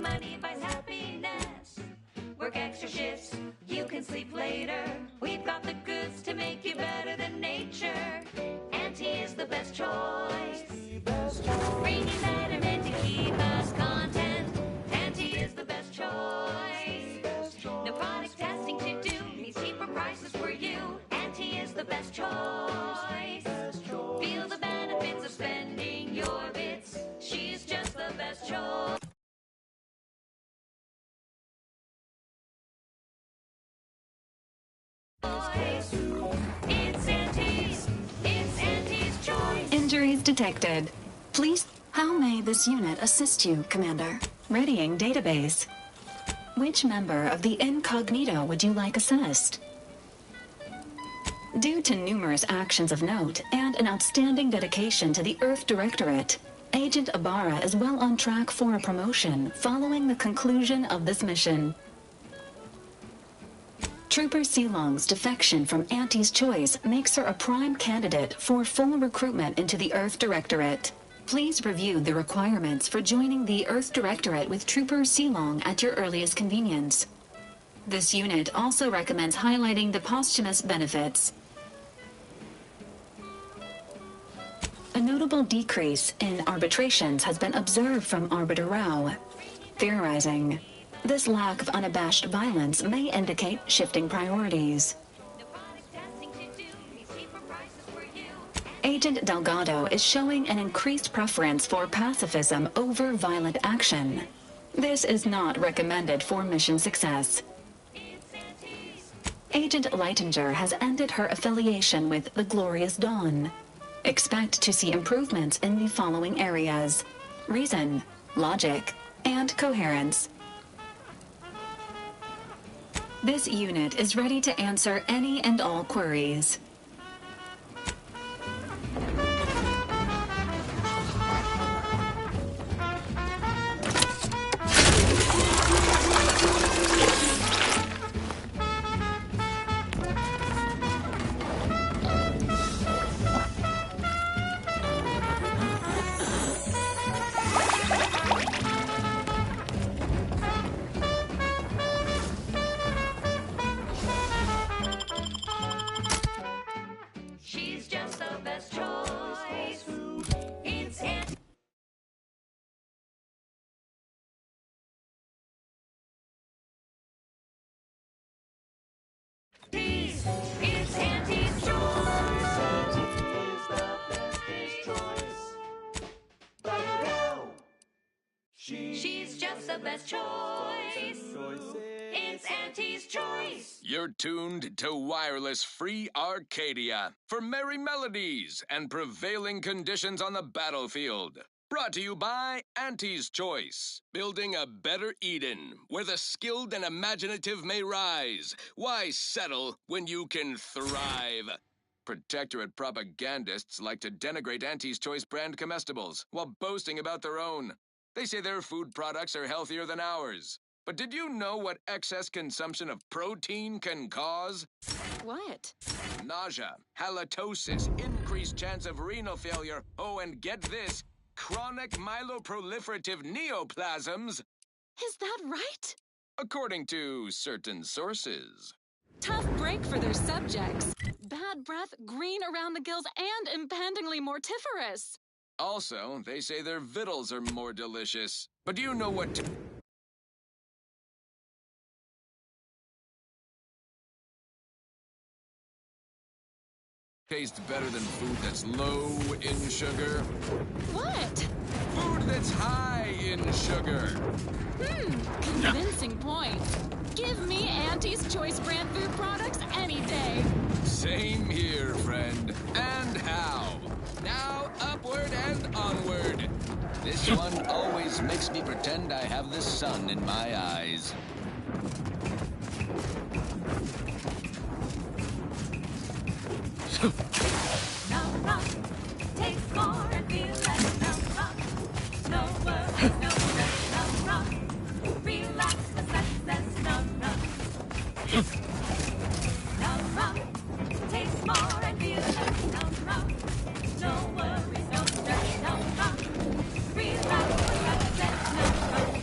money buys happiness. Work extra shifts, you can sleep later. We've got the goods to make you better than nature. Auntie is the best choice. Bringing betterment to keep us content. Auntie is the best choice. No product testing to do, needs cheaper prices for you. Auntie is the best choice. Feel the benefits of spending your bits. She's just the best choice. It's Auntie's choice. Injuries detected. Please, how may this unit assist you, Commander? Readying database. Which member of the Incognito would you like assessed? Due to numerous actions of note and an outstanding dedication to the Earth Directorate, Agent Ibarra is well on track for a promotion following the conclusion of this mission. Trooper Silong's defection from Auntie's Choice makes her a prime candidate for full recruitment into the Earth Directorate. Please review the requirements for joining the Earth Directorate with Trooper Silong at your earliest convenience. This unit also recommends highlighting the posthumous benefits. A notable decrease in arbitrations has been observed from Arbiter Rao. Theorizing. This lack of unabashed violence may indicate shifting priorities. Agent Delgado is showing an increased preference for pacifism over violent action. This is not recommended for mission success. Agent Leitinger has ended her affiliation with the Glorious Dawn. Expect to see improvements in the following areas: reason, logic, and coherence. This unit is ready to answer any and all queries. She's just the best choice. It's Auntie's choice. She's just the best choice. It's Auntie's choice. You're tuned to Wireless Free Arcadia for merry melodies and prevailing conditions on the battlefield. Brought to you by Auntie's Choice, building a better Eden where the skilled and imaginative may rise. Why settle when you can thrive? Protectorate propagandists like to denigrate Auntie's Choice brand comestibles while boasting about their own. They say their food products are healthier than ours. But did you know what excess consumption of protein can cause? What? Nausea, halitosis, increased chance of renal failure, oh, and get this, chronic myeloproliferative neoplasms. Is that right? According to certain sources. Tough break for their subjects. Bad breath, green around the gills, and impendingly mortiferous. Also, they say their victuals are more delicious. But do you know what tastes better than food that's low in sugar? What? Food that's high in sugar. Convincing point. Give me Auntie's Choice brand food products any day. Same here, friend. And how? Now, upward and onward. This one always makes me pretend I have the sun in my eyes. Numb rock, taste more and feel like numb rock. No worries, no stress, numb rock. Relax the senses, numb rock. Numb rock, taste more and feel like numb rock. No worries, no stress, numb rock. Relax the senses, numb rock.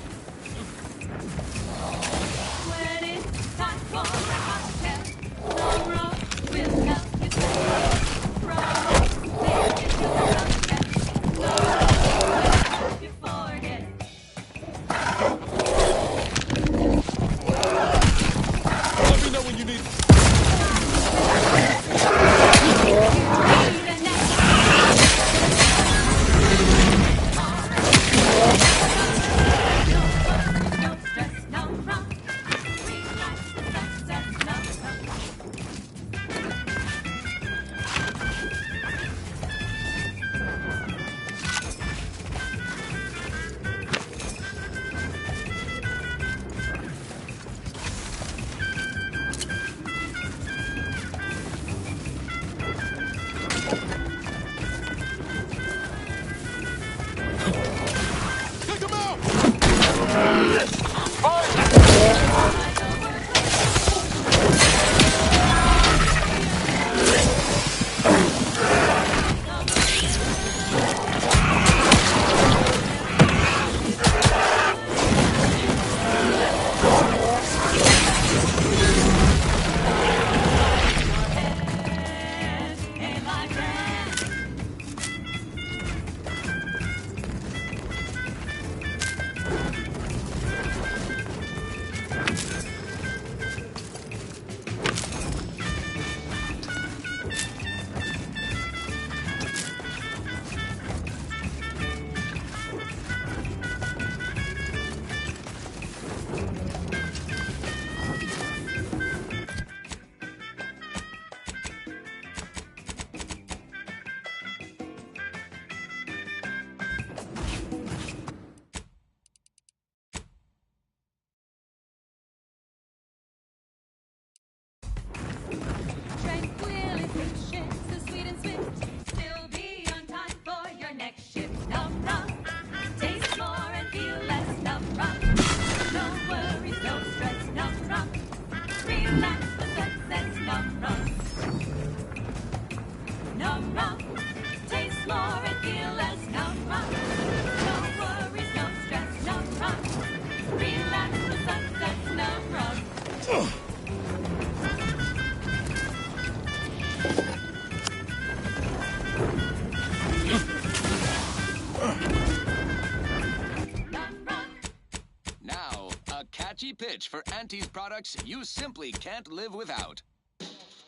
catchy pitch for Auntie's products you simply can't live without.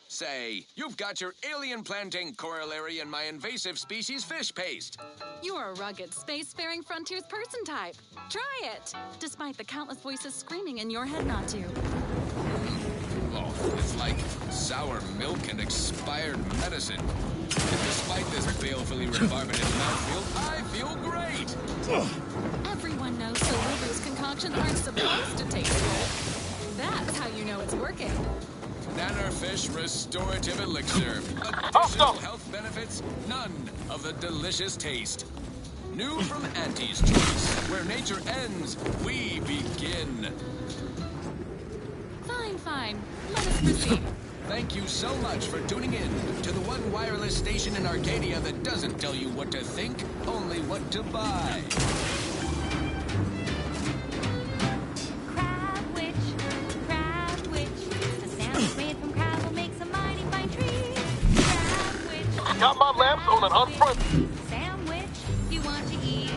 Say, you've got your alien plantain corollary in my invasive species fish paste. You're a rugged, spacefaring frontiers person type. Try it, despite the countless voices screaming in your head not to. Oh, it's like sour milk and expired medicine. And despite this balefully rebarbated mouthfeel, I feel great. Everyone knows Solubu's concoctions aren't supposed to taste good. That's how you know it's working. Nannerfish Restorative Elixir. Additional health benefits, none of the delicious taste. New from Auntie's Choice. Where nature ends, we begin. Fine. Let us proceed. Thank you so much for tuning in to the one wireless station in Arcadia that doesn't tell you what to think, only what to buy. Crab witch, the sandwich made from crab will make some mighty fine trees. Crab witch, Got my lamps on an unfriendly. sandwich you want to eat.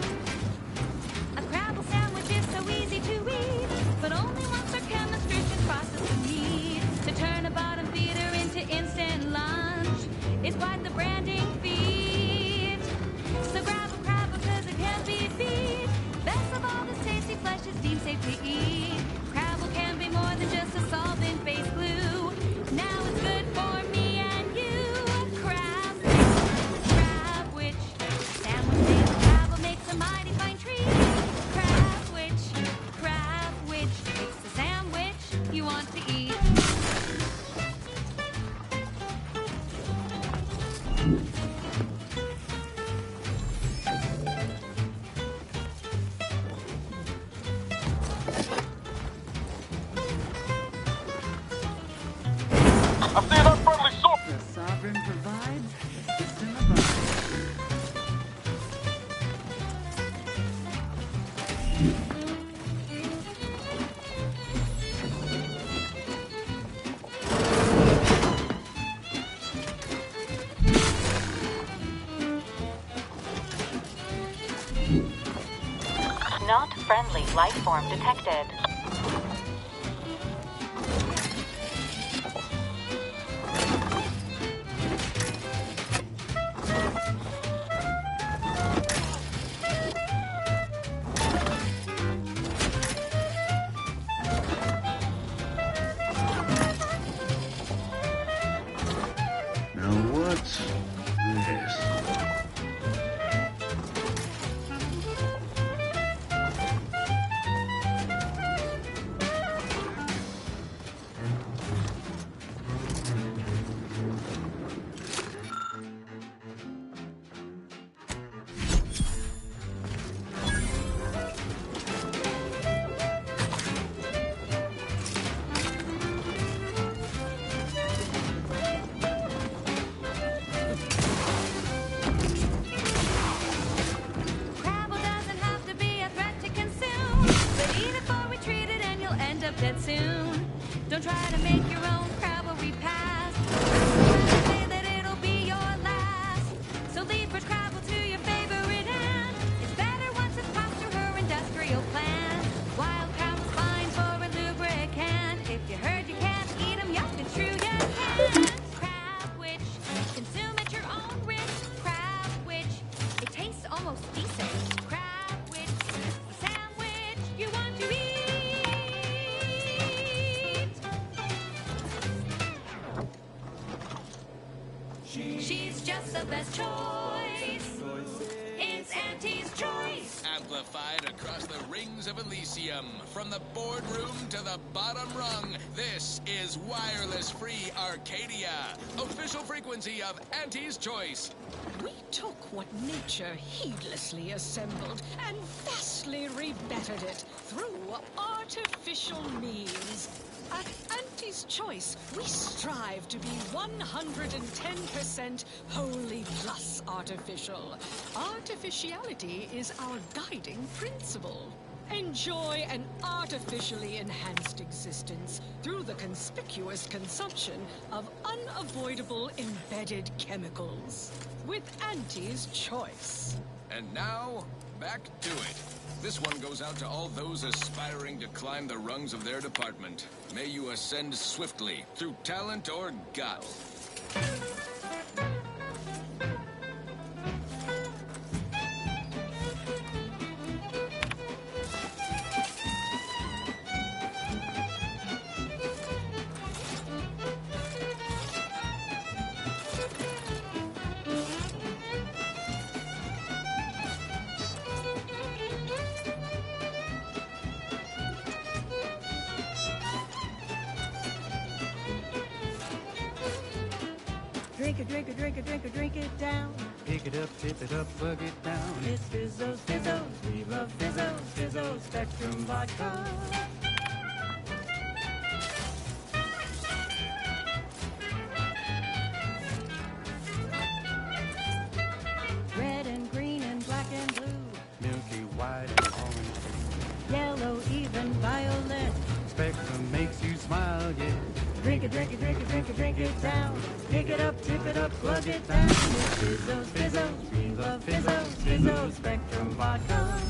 A Crabble sandwich is so easy to eat, but only once our chemisticians process the meat to turn a bottom feeder into instant lunch. It's quite the branding feat. So grab a crab because it can't be beat. Best of all, this tasty flesh is deemed safe to eat. Crabble can be more than just a solvent-based glue. Now it's good for me and you. Crab witch, sandwich made of crabble makes a mighty fine treat. Crab witch, it's the sandwich you want to eat. I see an unfriendly source. The sovereign provides, the system abides. Not friendly life form detected. Now what's this? Crabble doesn't have to be a threat to consume, but eat it before we treat it and you'll end up dead soon. Don't try to make your own Crabble repast. Say that it'll be your last. So leave fresh Crabble to your favorite aunt. It's better once it's passed through her industrial plant. Wild Crabble's fine for a lubricant. If you heard you can't eat 'em, yup, it's true you can't. Crab witch, consume at your own risk. Crab witch, it tastes almost decent. Crab witch, the sandwich you want to eat. She's just the best choice. It's Auntie's Choice. Amplified across the rings of Elysium. From the boardroom to the bottom rung, this is Wireless Free Arcadia. Official frequency of Auntie's Choice. We took what nature heedlessly assembled and vastly rebettered it through artificial means. At Auntie's Choice, we strive to be 110% wholly plus artificial. Artificiality is our guiding principle. Enjoy an artificially enhanced existence through the conspicuous consumption of unavoidable embedded chemicals. With Auntie's Choice. And now, back to it. This one goes out to all those aspiring to climb the rungs of their department. May you ascend swiftly through talent or guile. Drink it, drink it, drink it, drink it, drink it down. Pick it up, tip it up, plug it down. It's Fizzos, Fizzos, we love Fizzos, Fizzos, Spectrum Vodka. Red and green and black and blue. Milky white and orange. Yellow, even violet. Spectrum makes you smile, yeah. Drink it, drink it, drink it, drink it, drink it down. Pick it up, tip it up, plug it down. It's Fizzos, Fizzos, we love Fizzos, Fizzos, Spectrum Vodka.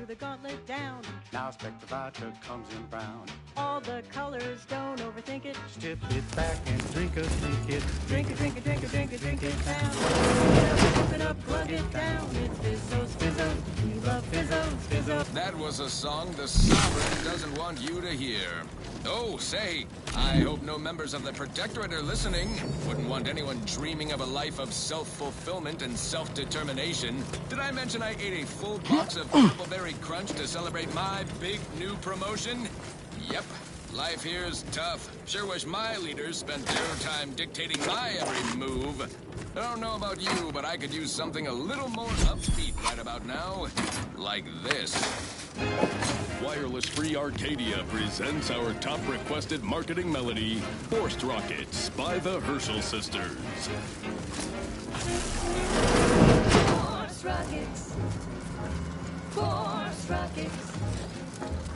The gauntlet down. Now Spectre Vodka comes in brown. All the colors, don't overthink it. Tip it back and drink it, drink it. Drink it, drink it, drink it, drink it, drink it down. Pick it up, tip it up, plug it down. It's Fizzos, Fizzos, we love Fizzos, Fizzos. That was a song the Sovereign doesn't want you to hear. Oh, say, I hope no members of the Protectorate are listening. Wouldn't want anyone dreaming of a life of self-fulfillment and self-determination. Did I mention I ate a full box of Appleberry Crunch to celebrate my big new promotion? Yep, life here's tough. Sure wish my leaders spent their time dictating my every move. I don't know about you, but I could use something a little more upbeat right about now. Like this. Wireless Free Arcadia presents our top requested marketing melody, Forced Rockets by the Herschel Sisters. Force rockets. Force rockets.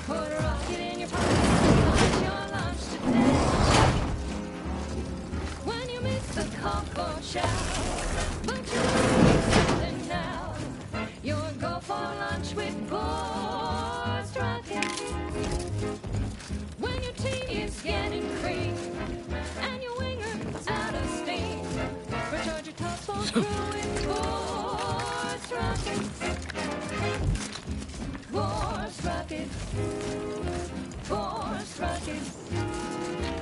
Put a rocket in your pocket. Launch your launch today. When you miss the call for shout, but you're doing something now. You'll go for lunch with force rockets. When your tea is getting cream and your winger's out of steam, recharge your top for crew with force rockets. Force rockets. Force rockets.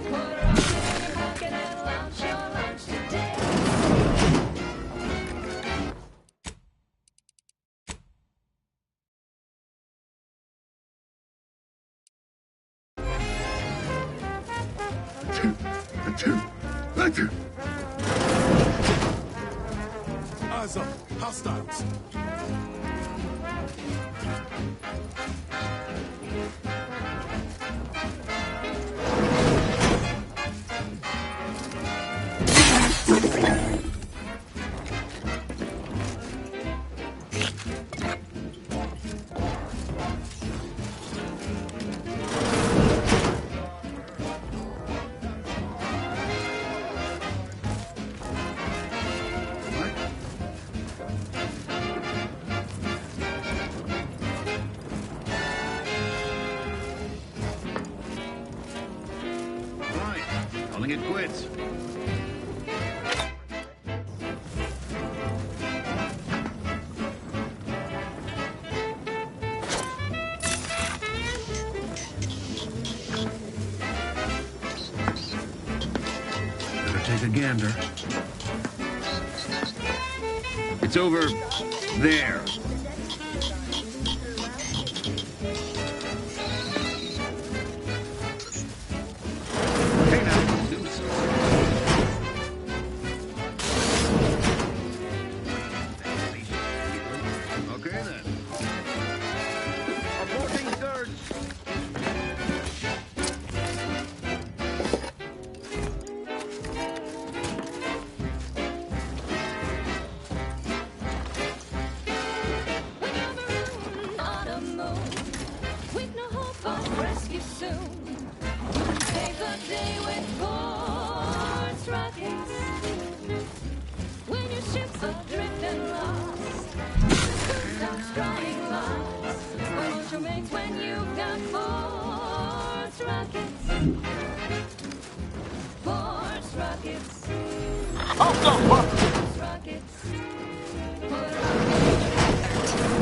Put a rocket in your pocket and launch your lunch today. Eyes up, hostiles. Calling it quits. take a gander. It's over there. Hey now, do okay then. Approaching third. On a move, with no hope of rescue soon. Save the day with force rockets. When your ship's adrift and lost, the crew stops drawing lots. What won't you make when you've got force rockets? Force rockets. Force rockets.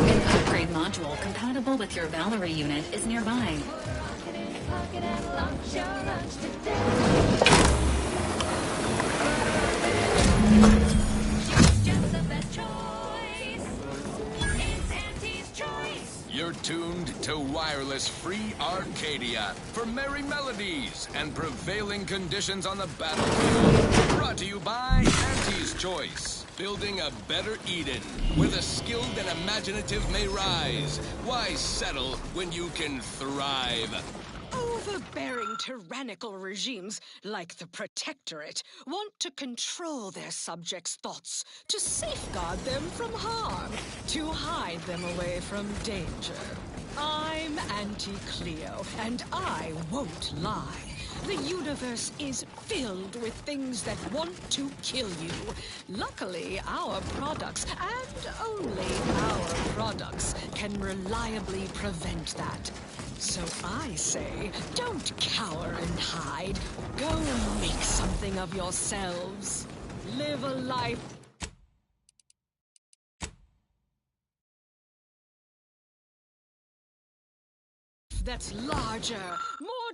An upgrade module compatible with your Valerie unit is nearby. Rocket in your pocket and launch your lunch today. She's just the best choice. It's Auntie's choice. You're tuned to Wireless Free Arcadia for merry melodies and prevailing conditions on the battlefield. Brought to you by Auntie's Choice. Building a better Eden, where the skilled and imaginative may rise. Why settle when you can thrive? Overbearing tyrannical regimes like the Protectorate want to control their subjects' thoughts, to safeguard them from harm, to hide them away from danger. I'm Auntie Cleo, and I won't lie. The universe is filled with things that want to kill you. Luckily, our products, and only our products, can reliably prevent that. So I say, don't cower and hide. Go and make something of yourselves. Live a life that's larger, more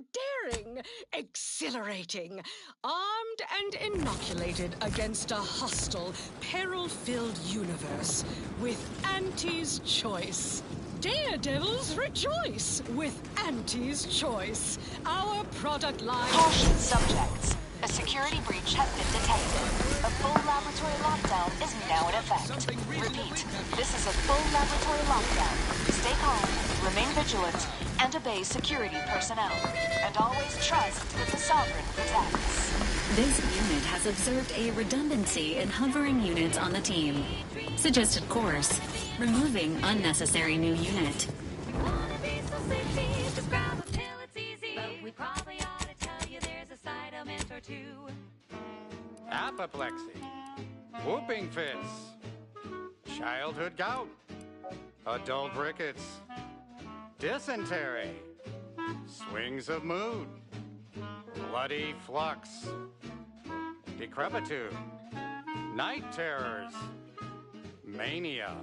daring, exhilarating, armed and inoculated against a hostile, peril-filled universe with Auntie's Choice. Daredevils rejoice with Auntie's Choice. Our product line... Caution subjects. A security breach has been detected. A full laboratory lockdown is now in effect. Repeat, this is a full laboratory lockdown. Stay calm, remain vigilant, and obey security personnel. And always trust that the Sovereign protects. This unit has observed a redundancy in hovering units on the team. Suggested course: removing unnecessary new unit. Wanna be so safety, just grab a pill, it's easy. But we probably ought to tell you there's a side element or two. Apoplexy, whooping fits, childhood gout, adult rickets, dysentery, swings of mood, bloody flux, decrepitude, night terrors, mania,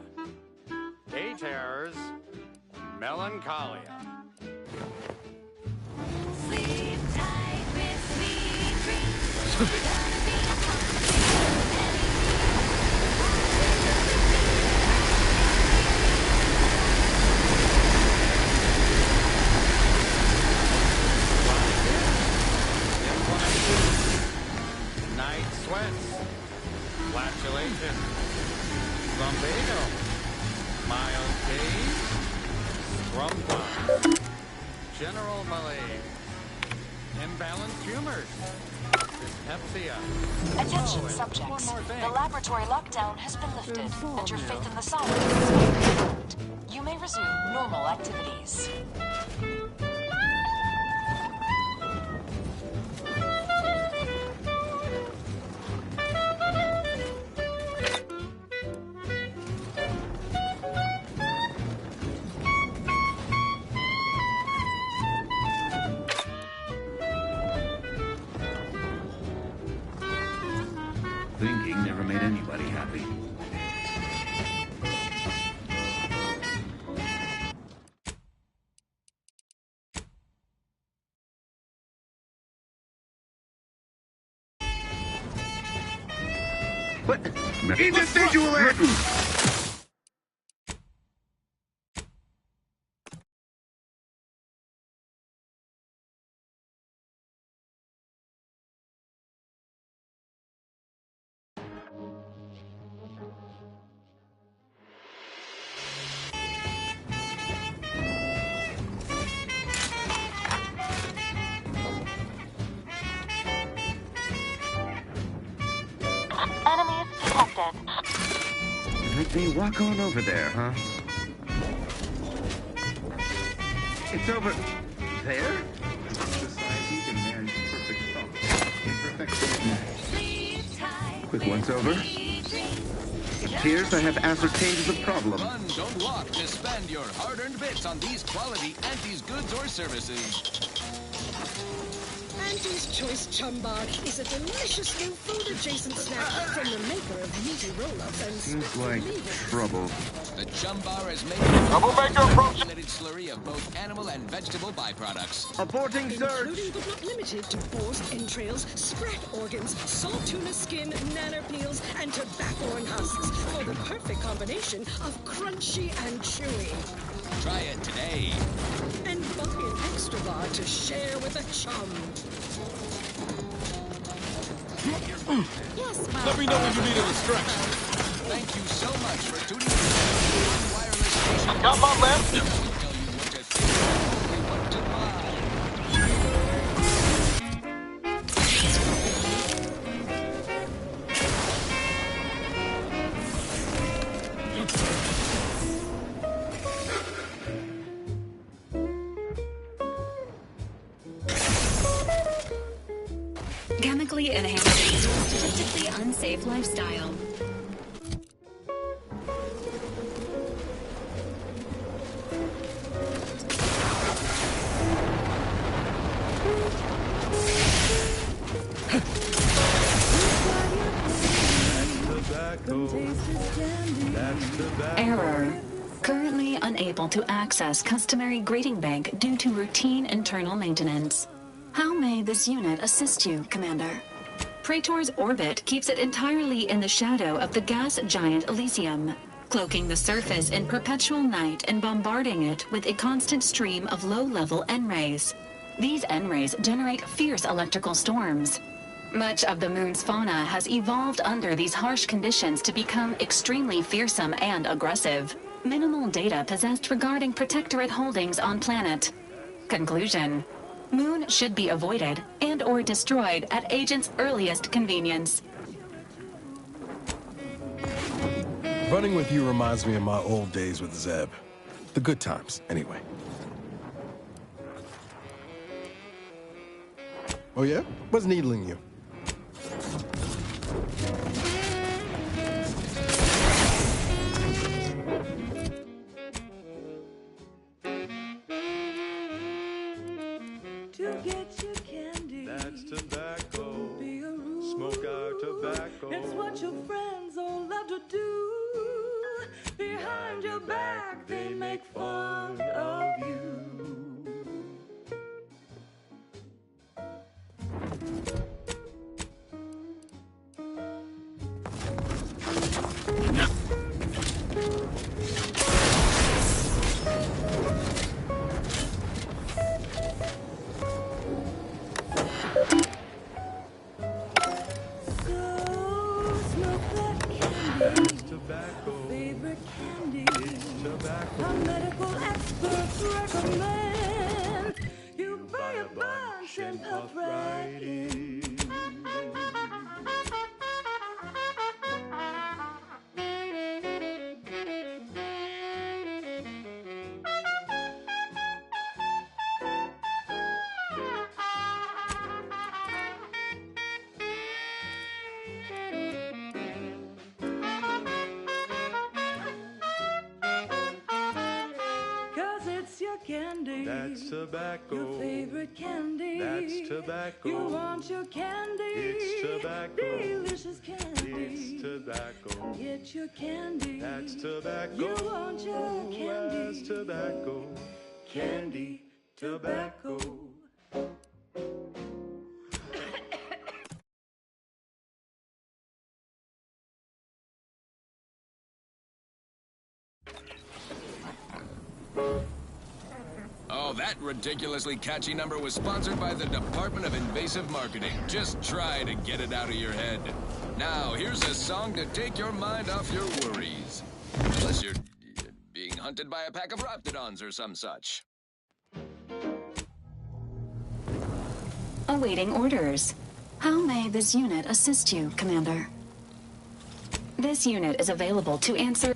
day terrors, melancholia. Sleep tight with sweet dreams. Gonna be a Night sweats, flatulation, lumbago, mild daze, scrumpox, general malaise, imbalanced humors, dyspepsia. Attention subjects. The laboratory lockdown has been lifted, and your faith in the Sovereign is confirmed. You may resume normal activities. Thinking never made anybody happy. What? Individual Enemies detected. Let me walk on over there, huh? It's over there? Society demands perfect thought. Imperfection. Quick once over. It appears I have ascertained the problem. Run, don't walk to spend your hard-earned bits on these quality Auntie's goods or services. Auntie's Choice Chum Bar is a delicious new food-adjacent snack from the maker of meaty roll-ups and Seems like trouble. The Chum Bar is made Troublemaker approach! of a slurry of both animal and vegetable byproducts. Aborting search! including but not limited to boar's entrails, sprat organs, salt tuna skin, nanner peels, and tobacco and husks for the perfect combination of crunchy and chewy. Try it today. And buy an extra bar to share with a chum. Yes, Let me know when you need a distraction. Thank you so much for tuning in to the wireless station. Got my left. We'll tell you what to think and what to buy. Chemically enhancing your statistically unsafe lifestyle. Error. Currently unable to access customary greeting bank due to routine internal maintenance. How may this unit assist you, Commander? Praetor's orbit keeps it entirely in the shadow of the gas giant Elysium, cloaking the surface in perpetual night and bombarding it with a constant stream of low-level N-rays. These N-rays generate fierce electrical storms. Much of the moon's fauna has evolved under these harsh conditions to become extremely fearsome and aggressive. Minimal data possessed regarding Protectorate holdings on planet. Conclusion: Moon should be avoided and or destroyed at agent's earliest convenience. Running with you reminds me of my old days with Zeb. The good times, anyway. Oh yeah? What's needling you? To get your candy. That's tobacco. Be a rule. Smoke our tobacco. It's what your friends all love to do. Behind your back, they make fun of you. Our medical experts recommend you buy a bunch and puff right in. Candy. That's tobacco. Your favorite candy. That's tobacco. You want your candy. It's tobacco. Delicious candy. It's tobacco. Get your candy. That's tobacco. You want your candy. That's tobacco. Candy, tobacco. Oh, that ridiculously catchy number was sponsored by the Department of Invasive Marketing. Just try to get it out of your head. Now, here's a song to take your mind off your worries. Unless you're being hunted by a pack of raptidons or some such. Awaiting orders. How may this unit assist you, Commander? This unit is available to answer...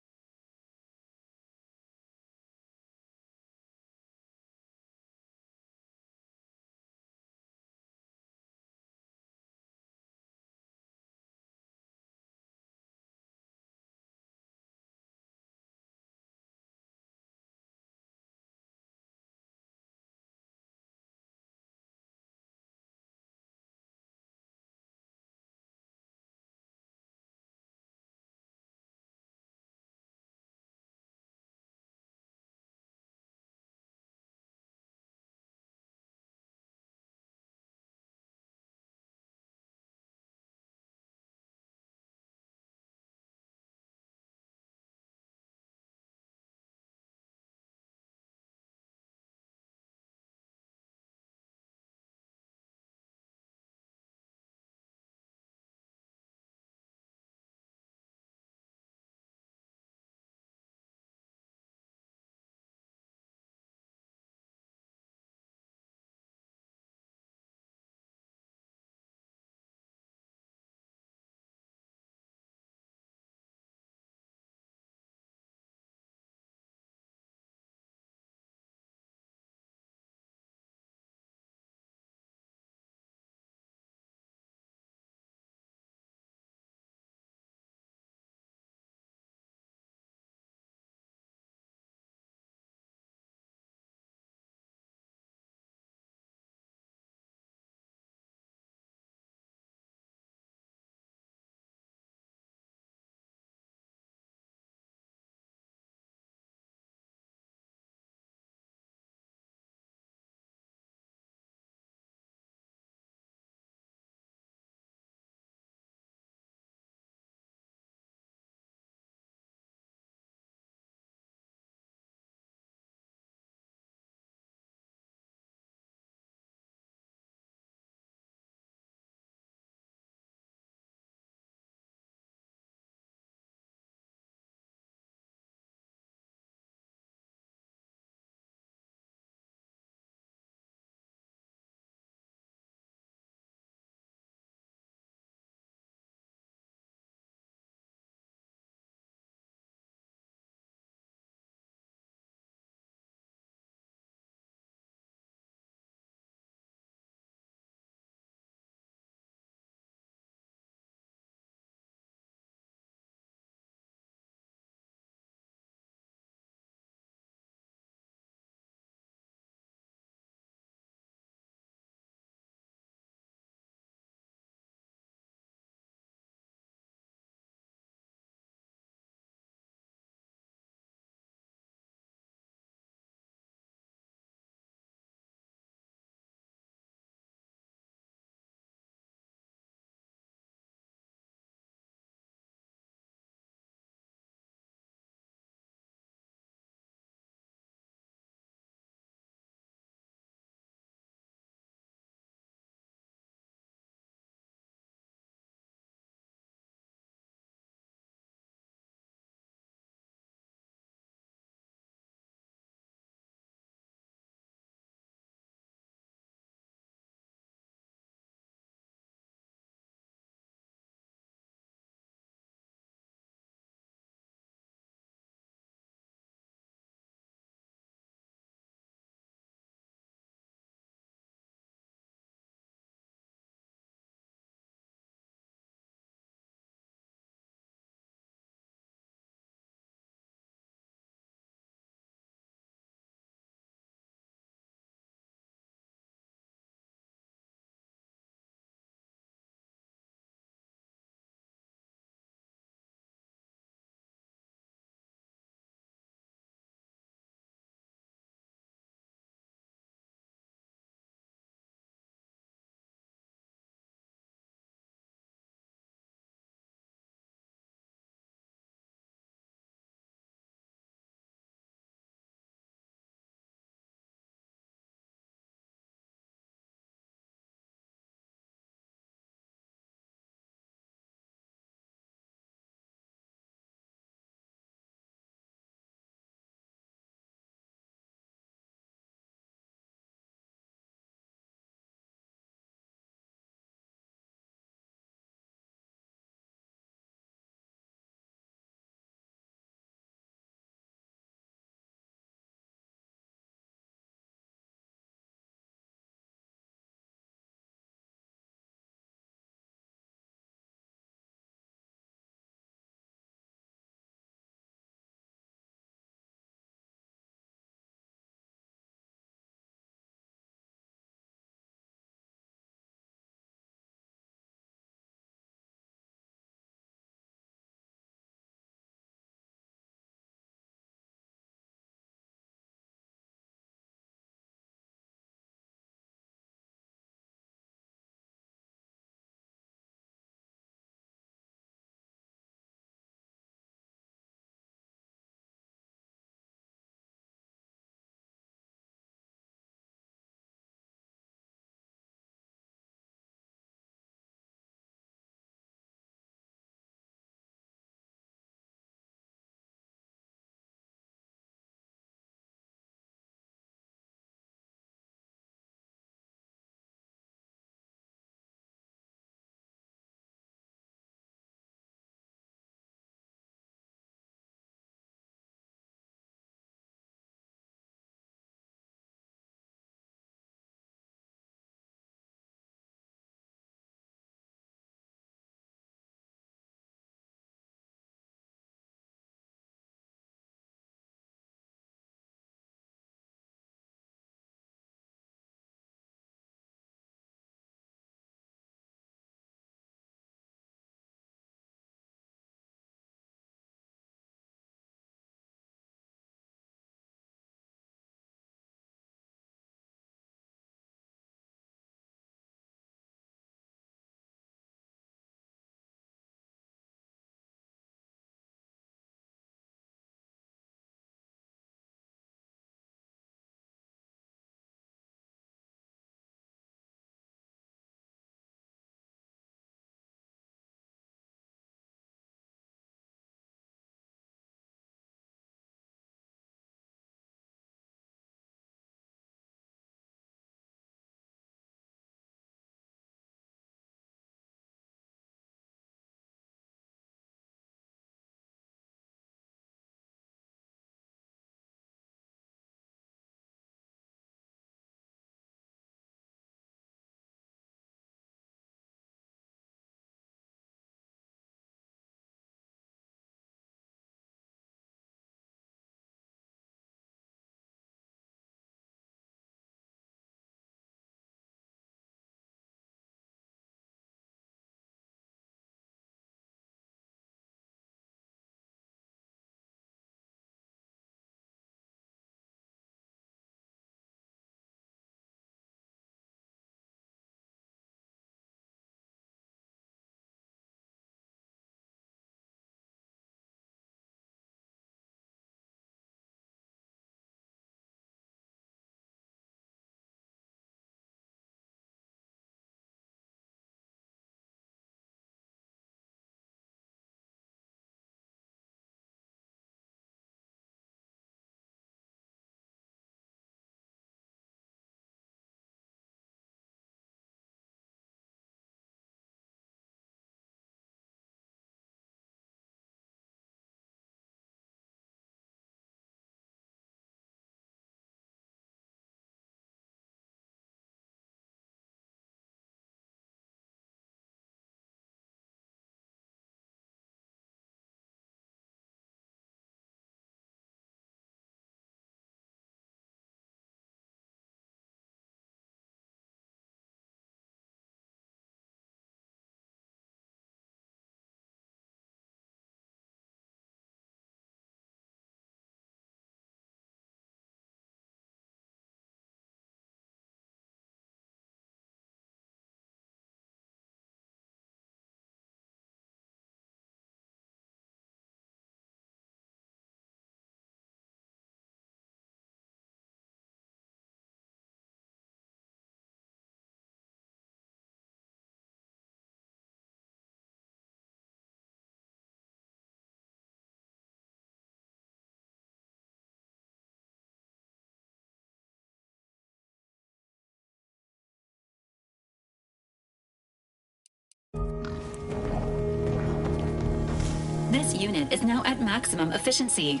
unit is now at maximum efficiency.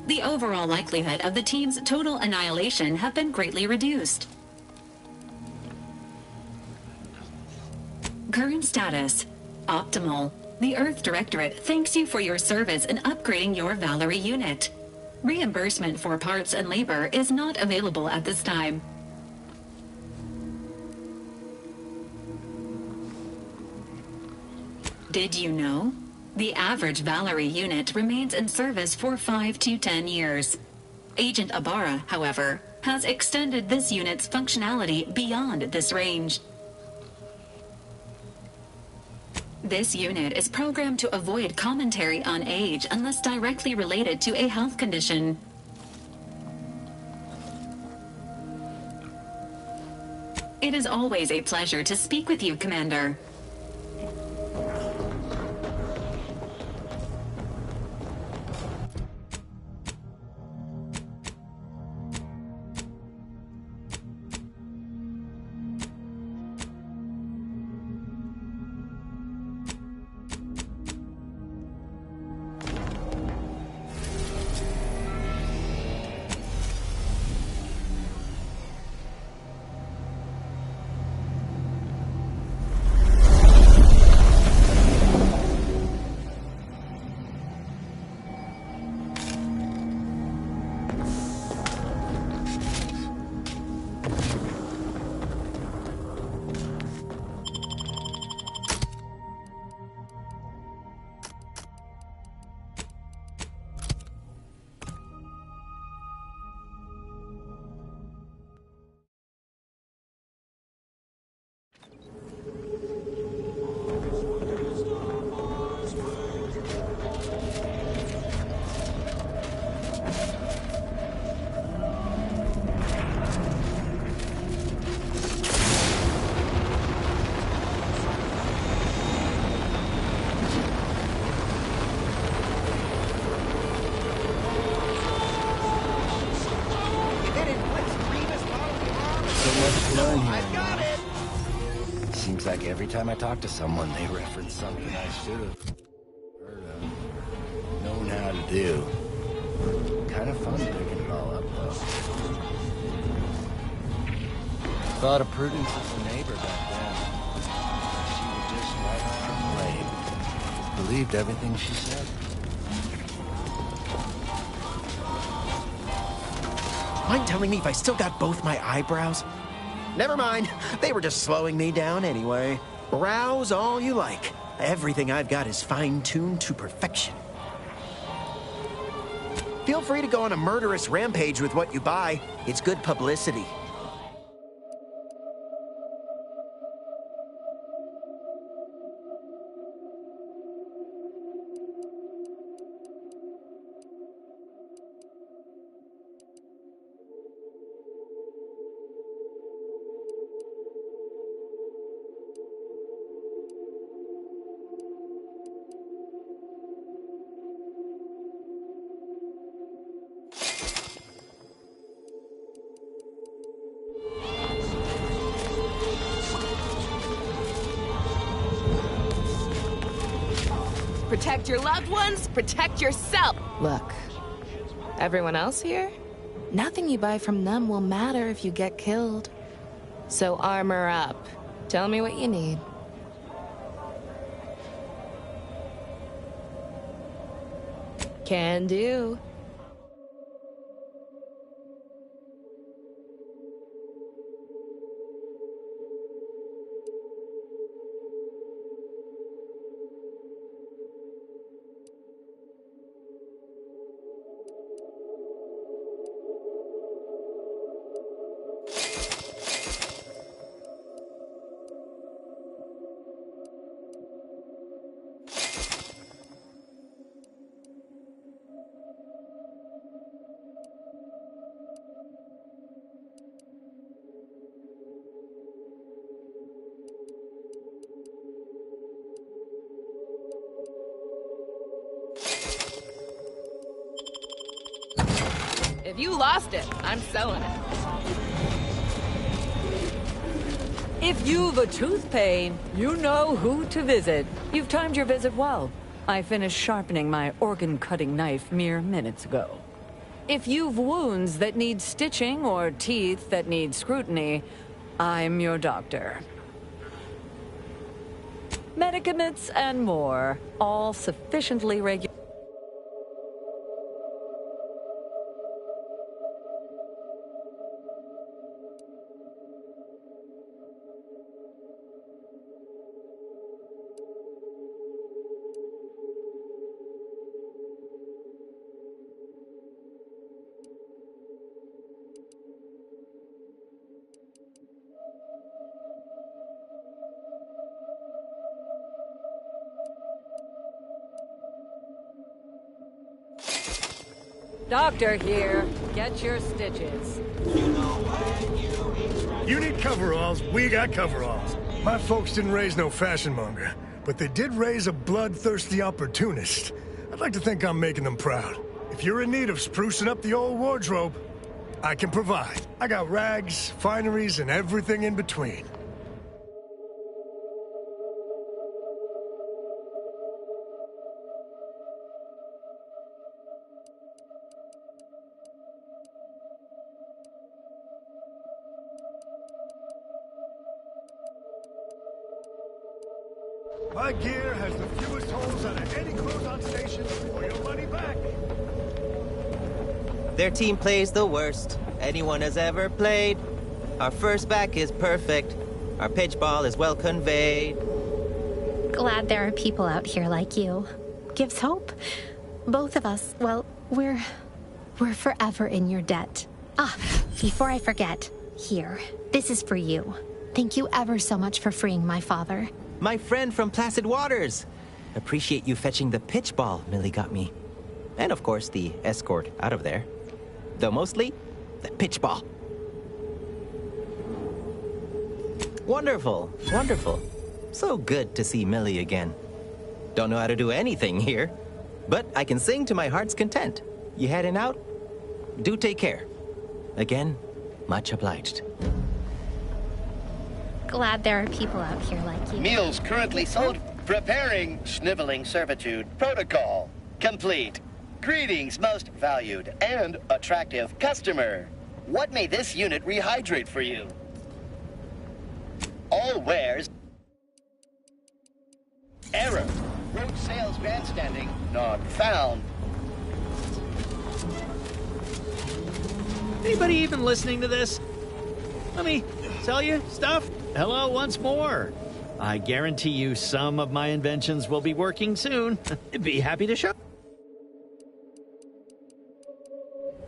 The overall likelihood of the team's total annihilation have been greatly reduced. Current status: optimal. The Earth Directorate thanks you for your service in upgrading your Valerie unit. Reimbursement for parts and labor is not available at this time. Did you know? The average Valerie unit remains in service for 5 to 10 years. Agent Abara, however, has extended this unit's functionality beyond this range. This unit is programmed to avoid commentary on age unless directly related to a health condition. It is always a pleasure to speak with you, Commander. Like every time I talk to someone, they reference something I should have heard of, known how to do. Kind of fun picking it all up, though. Thought of Prudence as a neighbor back then. She was just right on her blade. Believed everything she said. Mind telling me if I still got both my eyebrows? Never mind. They were just slowing me down anyway. Rouse all you like. Everything I've got is fine-tuned to perfection. Feel free to go on a murderous rampage with what you buy. It's good publicity. Protect your loved ones, protect yourself. Look, everyone else here? Nothing you buy from them will matter if you get killed. So armor up. Tell me what you need. Can do. If you lost it, I'm selling it. If you've a tooth pain, you know who to visit. You've timed your visit well. I finished sharpening my organ-cutting knife mere minutes ago. If you've wounds that need stitching or teeth that need scrutiny, I'm your doctor. Medicaments and more, all sufficiently regular. Doctor here. Get your stitches. You need coveralls, we got coveralls. My folks didn't raise no fashion monger, but they did raise a bloodthirsty opportunist. I'd like to think I'm making them proud. If you're in need of sprucing up the old wardrobe, I can provide. I got rags, fineries, and everything in between. My gear has the fewest holes out of any close-on station, or your money back. Their team plays the worst anyone has ever played. Our first back is perfect. Our pitch ball is well conveyed. Glad there are people out here like you. Gives hope. Both of us, well, we're forever in your debt. Ah, before I forget, here, this is for you. Thank you ever so much for freeing my father. My friend from Placid Waters. Appreciate you fetching the pitch ball Millie got me. And of course, the escort out of there. Though mostly, the pitch ball. Wonderful, wonderful. So good to see Millie again. Don't know how to do anything here, but I can sing to my heart's content. You heading out? Do take care. Again, much obliged. Glad there are people out here like you. Meals currently sold. Preparing sniveling servitude. Protocol complete. Greetings, most valued and attractive customer. What may this unit rehydrate for you? All wares. Error. Road sales grandstanding not found. Anybody even listening to this? Let me tell you stuff. Hello once more. I guarantee you some of my inventions will be working soon. Be happy to show.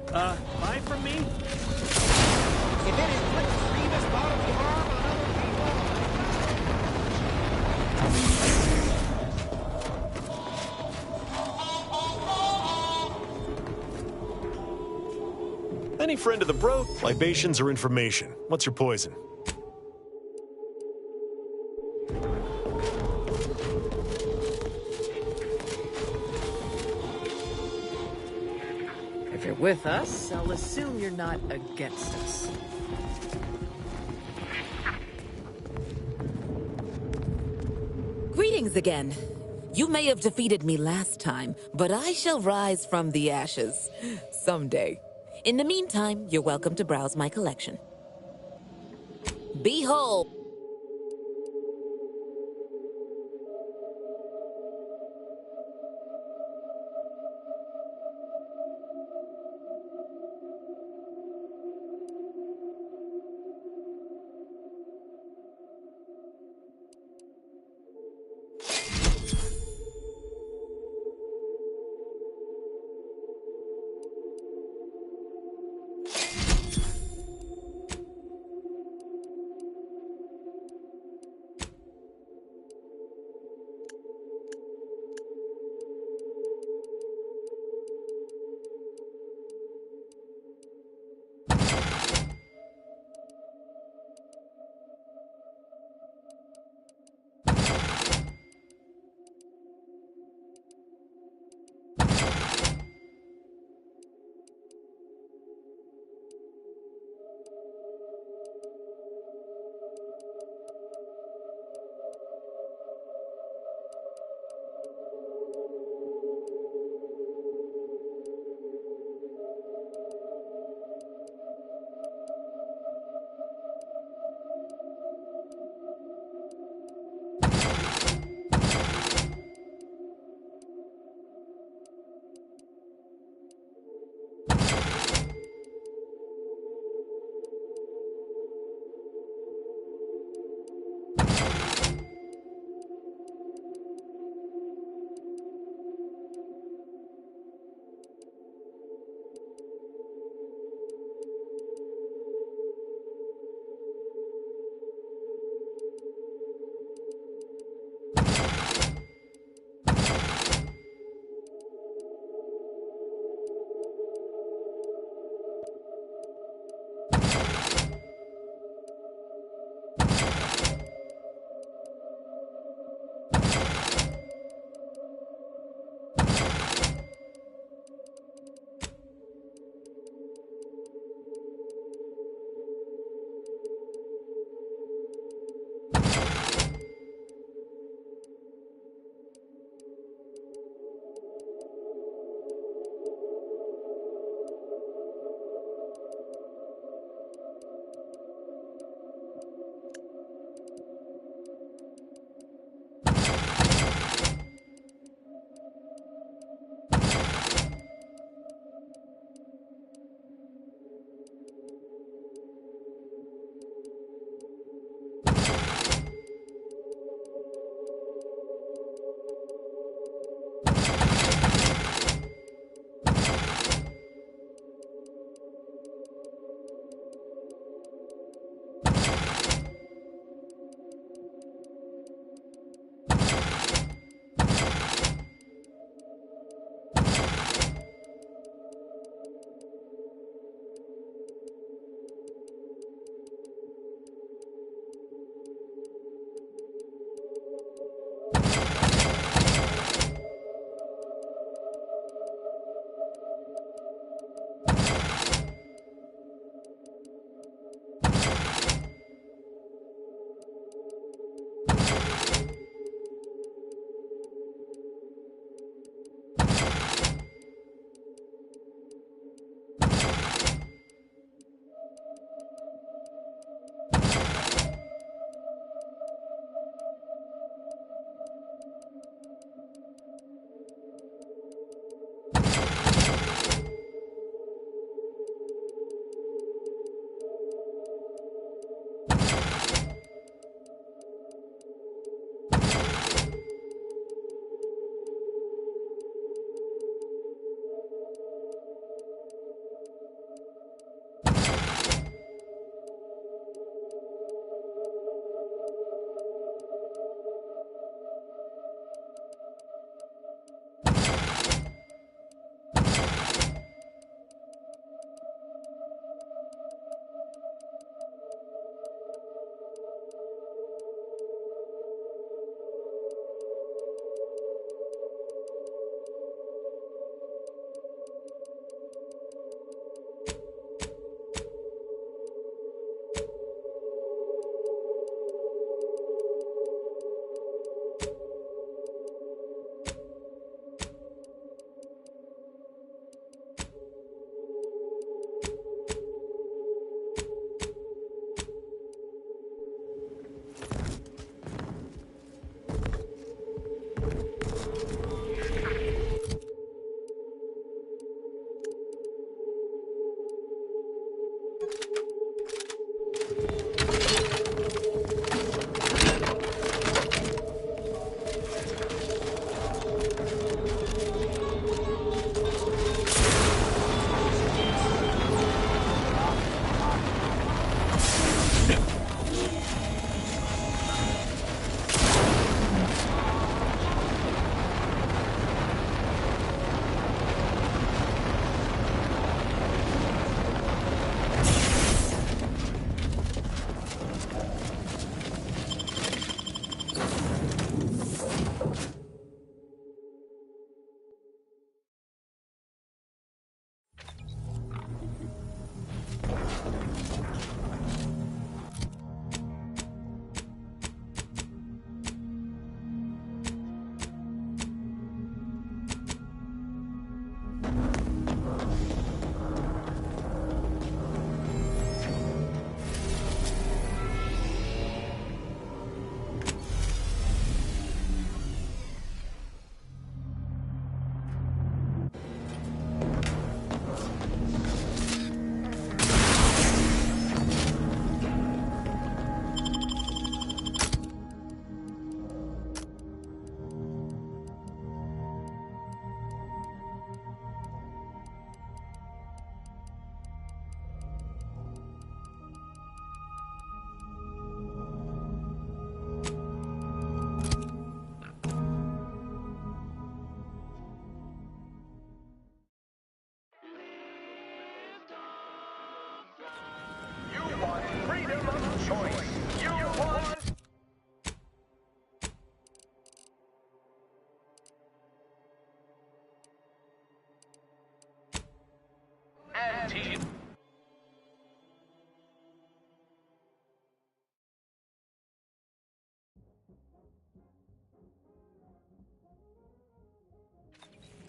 Buy from me? If it is put grievous bodily harm on other people. Any friend of the bro? Libations or information? What's your poison? If you're with us, I'll assume you're not against us. Greetings again. You may have defeated me last time, but I shall rise from the ashes someday. In the meantime, you're welcome to browse my collection. Behold!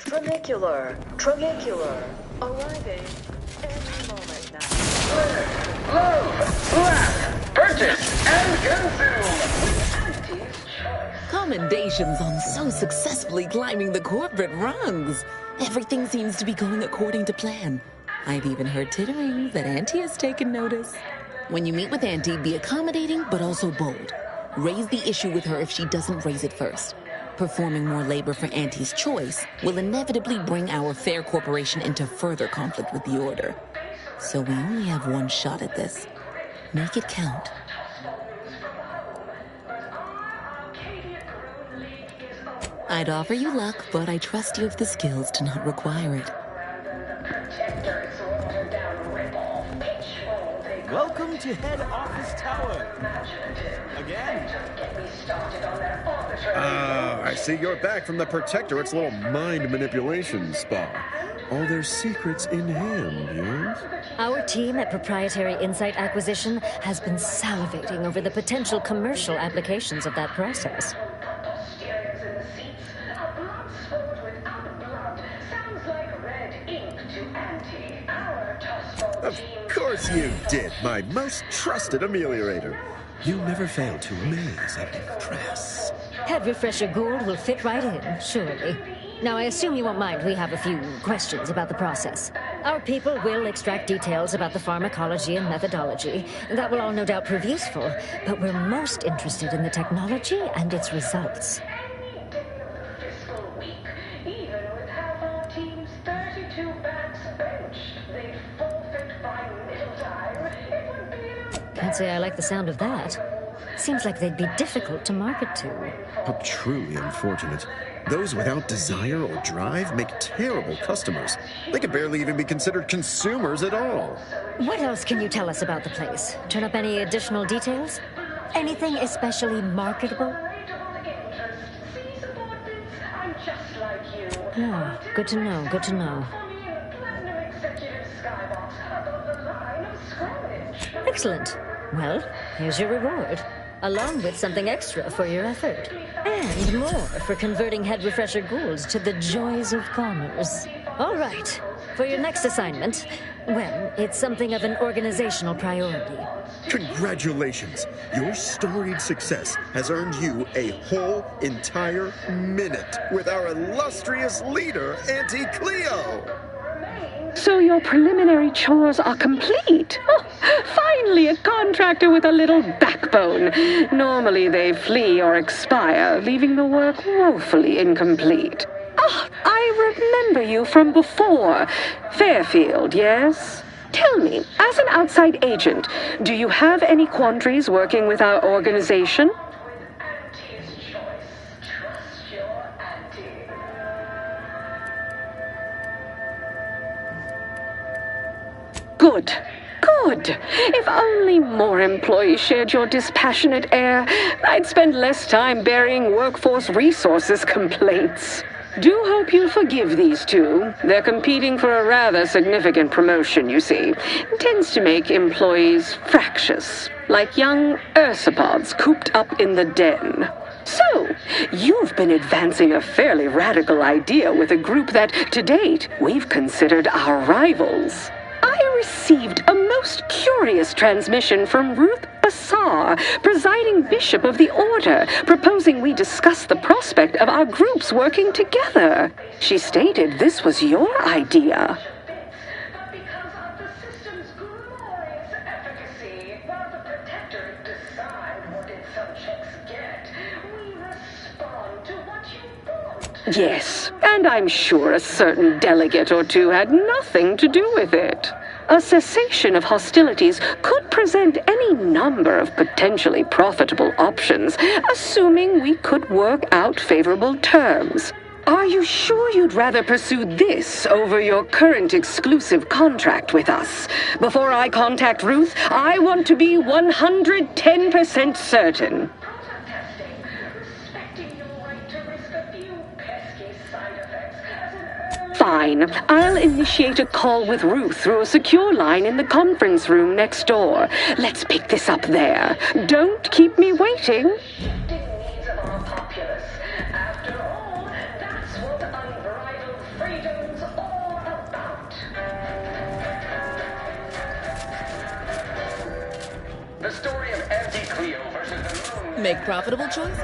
Trunicular. Arriving any moment now. Blast, purchase, and consume. Commendations on so successfully climbing the corporate rungs. Everything seems to be going according to plan. I've even heard tittering that Auntie has taken notice. When you meet with Auntie, be accommodating but also bold. Raise the issue with her if she doesn't raise it first. Performing more labor for Auntie's choice will inevitably bring our fair corporation into further conflict with the Order. So we only have one shot at this. Make it count. I'd offer you luck, but I trust you have the skills to not require it. Welcome to Head Office Tower. Again. I see you're back from the Protectorate's little mind manipulation spa. All their secrets in hand, yes? Our team at Proprietary Insight Acquisition has been salivating over the potential commercial applications of that process. Of course you did, my most trusted ameliorator. You never fail to amaze and impress. Head Refresher Gould will fit right in, surely. Now, I assume you won't mind we have a few questions about the process. Our people will extract details about the pharmacology and methodology. That will all no doubt prove useful, but we're most interested in the technology and its results. Can't say I like the sound of that. Seems like they'd be difficult to market to. How truly unfortunate. Those without desire or drive make terrible customers. They could barely even be considered consumers at all. What else can you tell us about the place? Turn up any additional details? Anything especially marketable? Oh, good to know, good to know. Excellent. Well, here's your reward, along with something extra for your effort. And more for converting Head Refresher Goulds to the joys of commerce. All right. For your next assignment, well, it's something of an organizational priority. Congratulations. Your storied success has earned you a whole entire minute with our illustrious leader, Auntie Cleo. So your preliminary chores are complete. Oh, finally a contractor with a little backbone. Normally they flee or expire, leaving the work woefully incomplete. Ah, I remember you from before. Fairfield, yes? Tell me, as an outside agent, do you have any quandaries working with our organization? Good. Good. If only more employees shared your dispassionate air, I'd spend less time burying workforce resources complaints. Do hope you'll forgive these two. They're competing for a rather significant promotion, you see. It tends to make employees fractious, like young ursopods cooped up in the den. So, you've been advancing a fairly radical idea with a group that, to date, we've considered our rivals. I received a most curious transmission from Ruth Bassar, presiding bishop of the Order, proposing we discuss the prospect of our groups working together. She stated this was your idea. Yes, and I'm sure a certain delegate or two had nothing to do with it. A cessation of hostilities could present any number of potentially profitable options, assuming we could work out favorable terms. Are you sure you'd rather pursue this over your current exclusive contract with us? Before I contact Ruth, I want to be 110% certain. Fine. I'll initiate a call with Ruth through a secure line in the conference room next door. Let's pick this up there. Don't keep me waiting. Make profitable choices.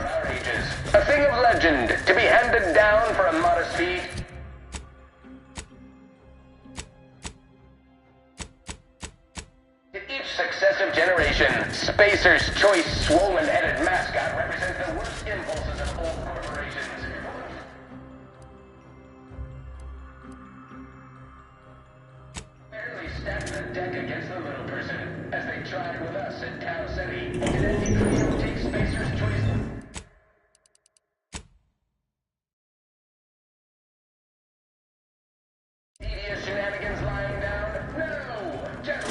A thing of legend to be handed down for a modest fee. Each successive generation, Spacer's Choice swollen-headed mascot represents the worst impulses of all corporations. Barely stacked the deck against the little person, as they tried with us at Tau Ceti. Did Anti Cleo take Spacer's Choice? Devious shenanigans lying down? No! Just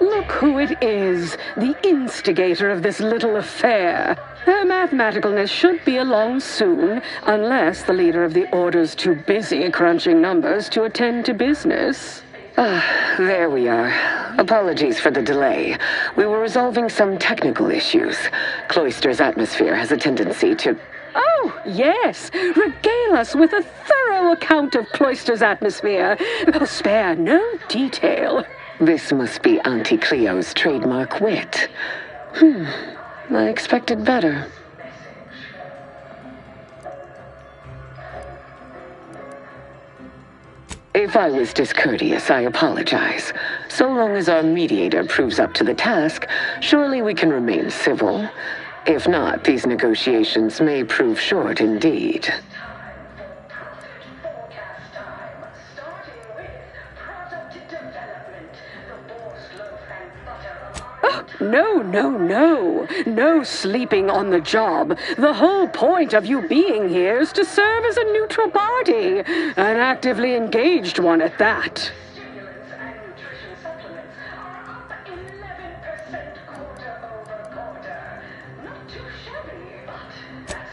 Look who it is, the instigator of this little affair. Her mathematicalness should be along soon, unless the leader of the Order's too busy crunching numbers to attend to business. There we are. Apologies for the delay. We were resolving some technical issues. Cloister's atmosphere has a tendency to... Oh, yes. Regale us with a thorough account of Cloister's atmosphere. Oh, spare no detail. This must be Auntie Cleo's trademark wit. I expected better. If I was discourteous, I apologize. So long as our mediator proves up to the task, surely we can remain civil. If not, these negotiations may prove short indeed. No sleeping on the job. The whole point of you being here is to serve as a neutral party, an actively engaged one at that.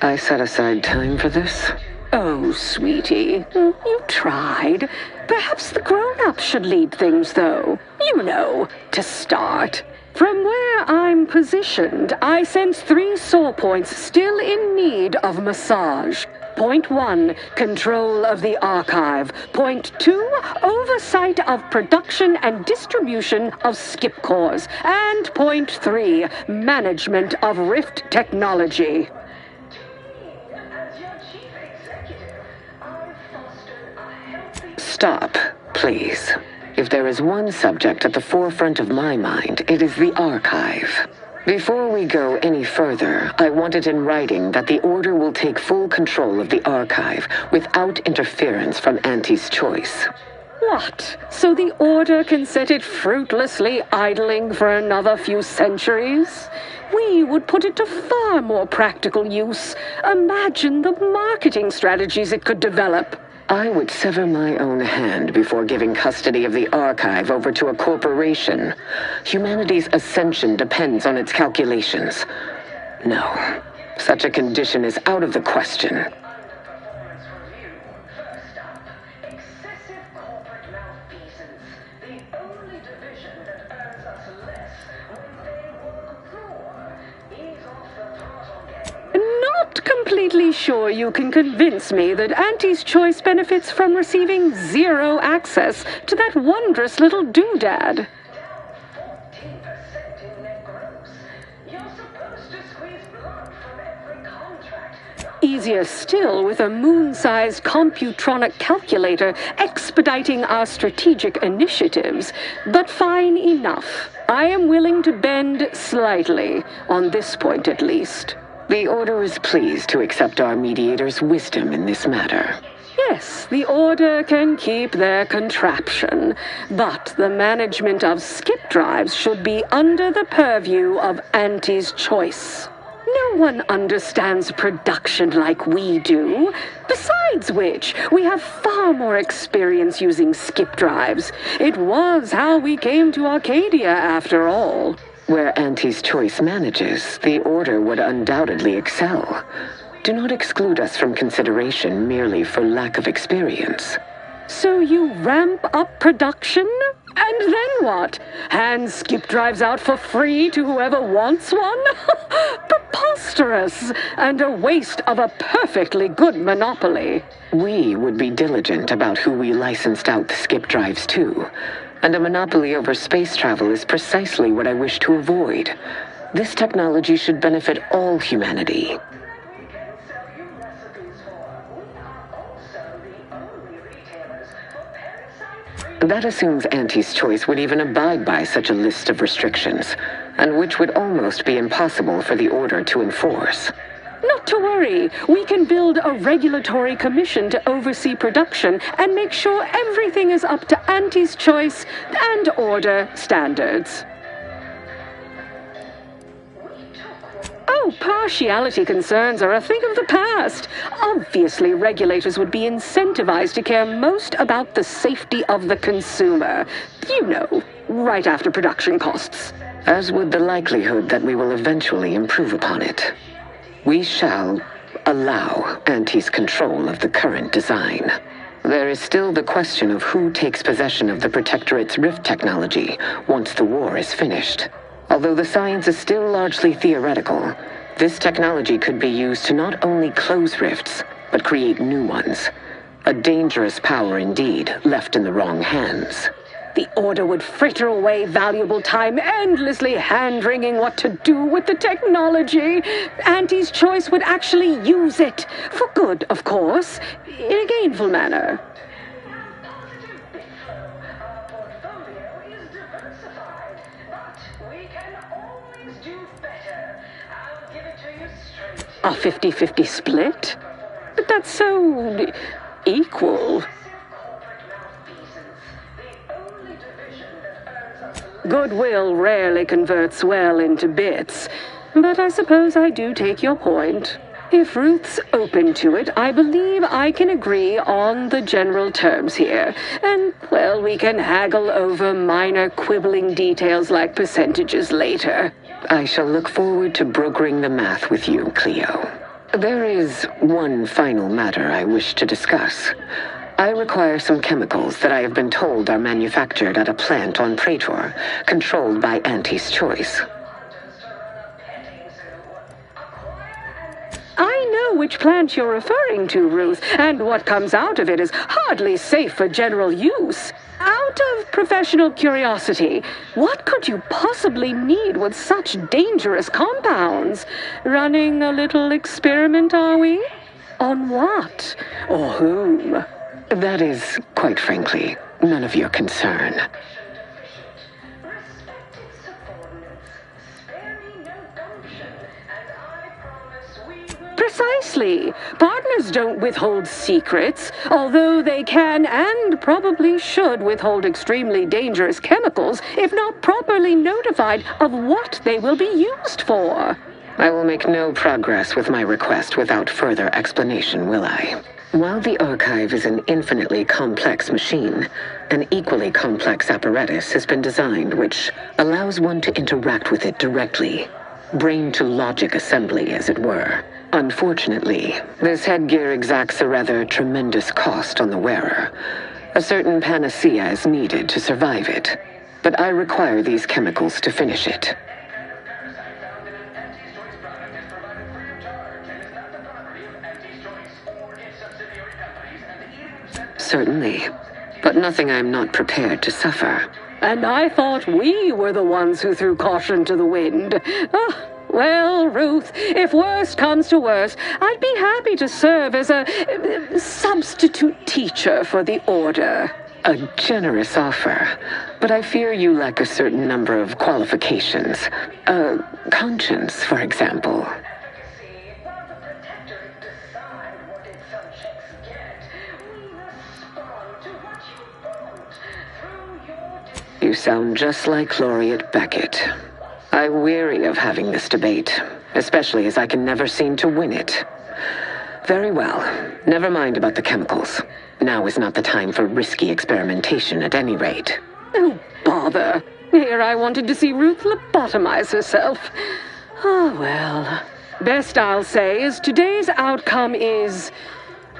I set aside time for this. Oh, sweetie, you tried. Perhaps the grown-ups should lead things, though. You know, to start. From where I'm positioned, I sense 3 sore points still in need of massage. Point 1, control of the archive. Point 2, oversight of production and distribution of skip cores. And point 3, management of Rift technology. Stop, please. If there is one subject at the forefront of my mind, it is the archive. Before we go any further, I want it in writing that the Order will take full control of the archive without interference from Auntie's Choice. What? So the Order can set it fruitlessly idling for another few centuries? We would put it to far more practical use. Imagine the marketing strategies it could develop. I would sever my own hand before giving custody of the archive over to a corporation. Humanity's ascension depends on its calculations. No, such a condition is out of the question. Not completely sure you can convince me that Auntie's Choice benefits from receiving 0 access to that wondrous little doodad. Easier still with a moon-sized computronic calculator expediting our strategic initiatives. But fine enough. I am willing to bend slightly, on this point at least. The Order is pleased to accept our mediator's wisdom in this matter. Yes, the Order can keep their contraption, but the management of skip drives should be under the purview of Auntie's Choice. No one understands production like we do. Besides which, we have far more experience using skip drives. It was how we came to Arcadia, after all. Where Auntie's Choice manages, the Order would undoubtedly excel. Do not exclude us from consideration merely for lack of experience. So you ramp up production? And then what? Hand skip drives out for free to whoever wants one? Preposterous, and a waste of a perfectly good monopoly. We would be diligent about who we licensed out the skip drives to. And a monopoly over space travel is precisely what I wish to avoid. This technology should benefit all humanity. That assumes Auntie's Choice would even abide by such a list of restrictions, and which would almost be impossible for the Order to enforce. Not to worry. We can build a regulatory commission to oversee production and make sure everything is up to Auntie's Choice and Order standards. Oh, partiality concerns are a thing of the past. Obviously, regulators would be incentivized to care most about the safety of the consumer. You know, right after production costs. As would the likelihood that we will eventually improve upon it. We shall allow Auntie's control of the current design. There is still the question of who takes possession of the Protectorate's rift technology once the war is finished. Although the science is still largely theoretical, this technology could be used to not only close rifts, but create new ones. A dangerous power indeed, left in the wrong hands. The Order would fritter away valuable time endlessly hand-wringing what to do with the technology. Auntie's Choice would actually use it. For good, of course. In a gainful manner. A 50-50 split? But that's so equal. Goodwill rarely converts well into bits, but I suppose I do take your point. If Ruth's open to it, I believe I can agree on the general terms here. And, well, we can haggle over minor quibbling details like percentages later. I shall look forward to brokering the math with you, Cleo. There is one final matter I wish to discuss. I require some chemicals that I have been told are manufactured at a plant on Praetor, controlled by Auntie's Choice. I know which plant you're referring to, Ruth, and what comes out of it is hardly safe for general use. Out of professional curiosity, what could you possibly need with such dangerous compounds? Running a little experiment, are we? On what? Or whom? That is, quite frankly, none of your concern. Precisely. Partners don't withhold secrets, although they can and probably should withhold extremely dangerous chemicals if not properly notified of what they will be used for. I will make no progress with my request without further explanation, will I? While the Archive is an infinitely complex machine, an equally complex apparatus has been designed which allows one to interact with it directly. Brain-to-logic assembly, as it were. Unfortunately, this headgear exacts a rather tremendous cost on the wearer. A certain panacea is needed to survive it, but I require these chemicals to finish it. Certainly, but nothing I'm not prepared to suffer. And I thought we were the ones who threw caution to the wind. Ah, well, Ruth, if worst comes to worst, I'd be happy to serve as a substitute teacher for the Order. A generous offer, but I fear you lack a certain number of qualifications. Conscience, for example. You sound just like Laureate Beckett. I weary of having this debate, especially as I can never seem to win it. Very well. Never mind about the chemicals. Now is not the time for risky experimentation at any rate. Oh, bother. Here I wanted to see Ruth lobotomize herself. Oh, well. Best I'll say is today's outcome is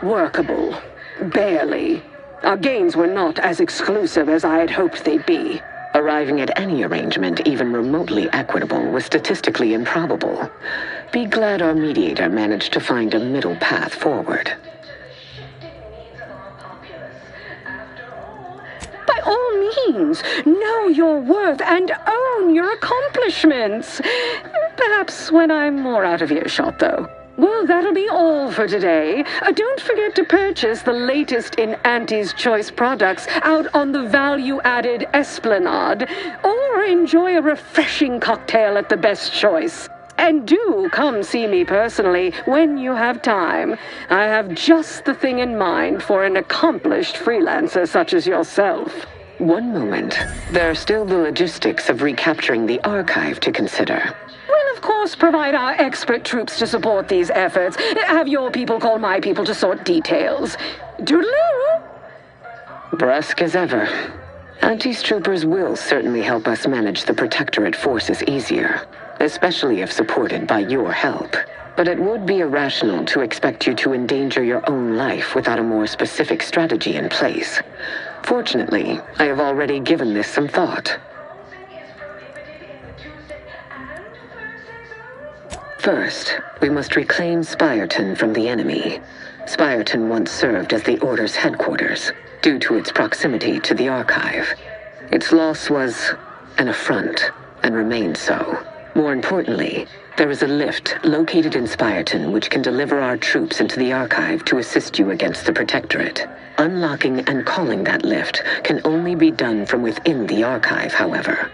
workable. Barely. Our gains were not as exclusive as I had hoped they'd be. Arriving at any arrangement even remotely equitable was statistically improbable. Be glad our mediator managed to find a middle path forward. By all means, know your worth and own your accomplishments. Perhaps when I'm more out of earshot, though. Well, that'll be all for today. Don't forget to purchase the latest in Auntie's Choice products out on the value-added Esplanade, or enjoy a refreshing cocktail at the Best Choice. And do come see me personally when you have time. I have just the thing in mind for an accomplished freelancer such as yourself. One moment. There are still the logistics of recapturing the archive to consider. We'll, of course, provide our expert troops to support these efforts. Have your people call my people to sort details. Toodaloo! Brusque as ever. Auntie's troopers will certainly help us manage the Protectorate forces easier, especially if supported by your help. But it would be irrational to expect you to endanger your own life without a more specific strategy in place. Fortunately, I have already given this some thought. First, we must reclaim Spireton from the enemy. Spireton once served as the Order's headquarters, due to its proximity to the Archive. Its loss was an affront, and remains so. More importantly, there is a lift located in Spireton which can deliver our troops into the Archive to assist you against the Protectorate. Unlocking and calling that lift can only be done from within the Archive, however.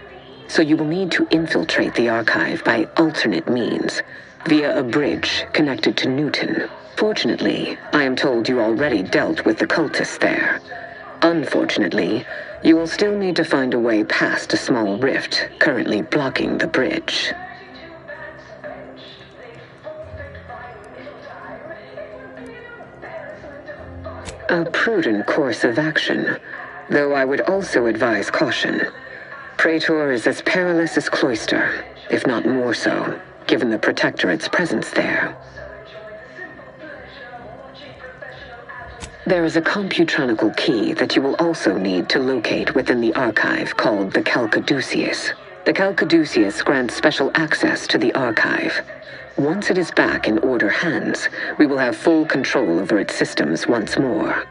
So you will need to infiltrate the Archive by alternate means, via a bridge connected to Newton. Fortunately, I am told you already dealt with the cultists there. Unfortunately, you will still need to find a way past a small rift currently blocking the bridge. A prudent course of action, though I would also advise caution. Praetor is as perilous as Cloister, if not more so, given the Protectorate's presence there. There is a computronical key that you will also need to locate within the Archive called the Calcaduceus. The Calcaduceus grants special access to the Archive. Once it is back in Order hands, we will have full control over its systems once more.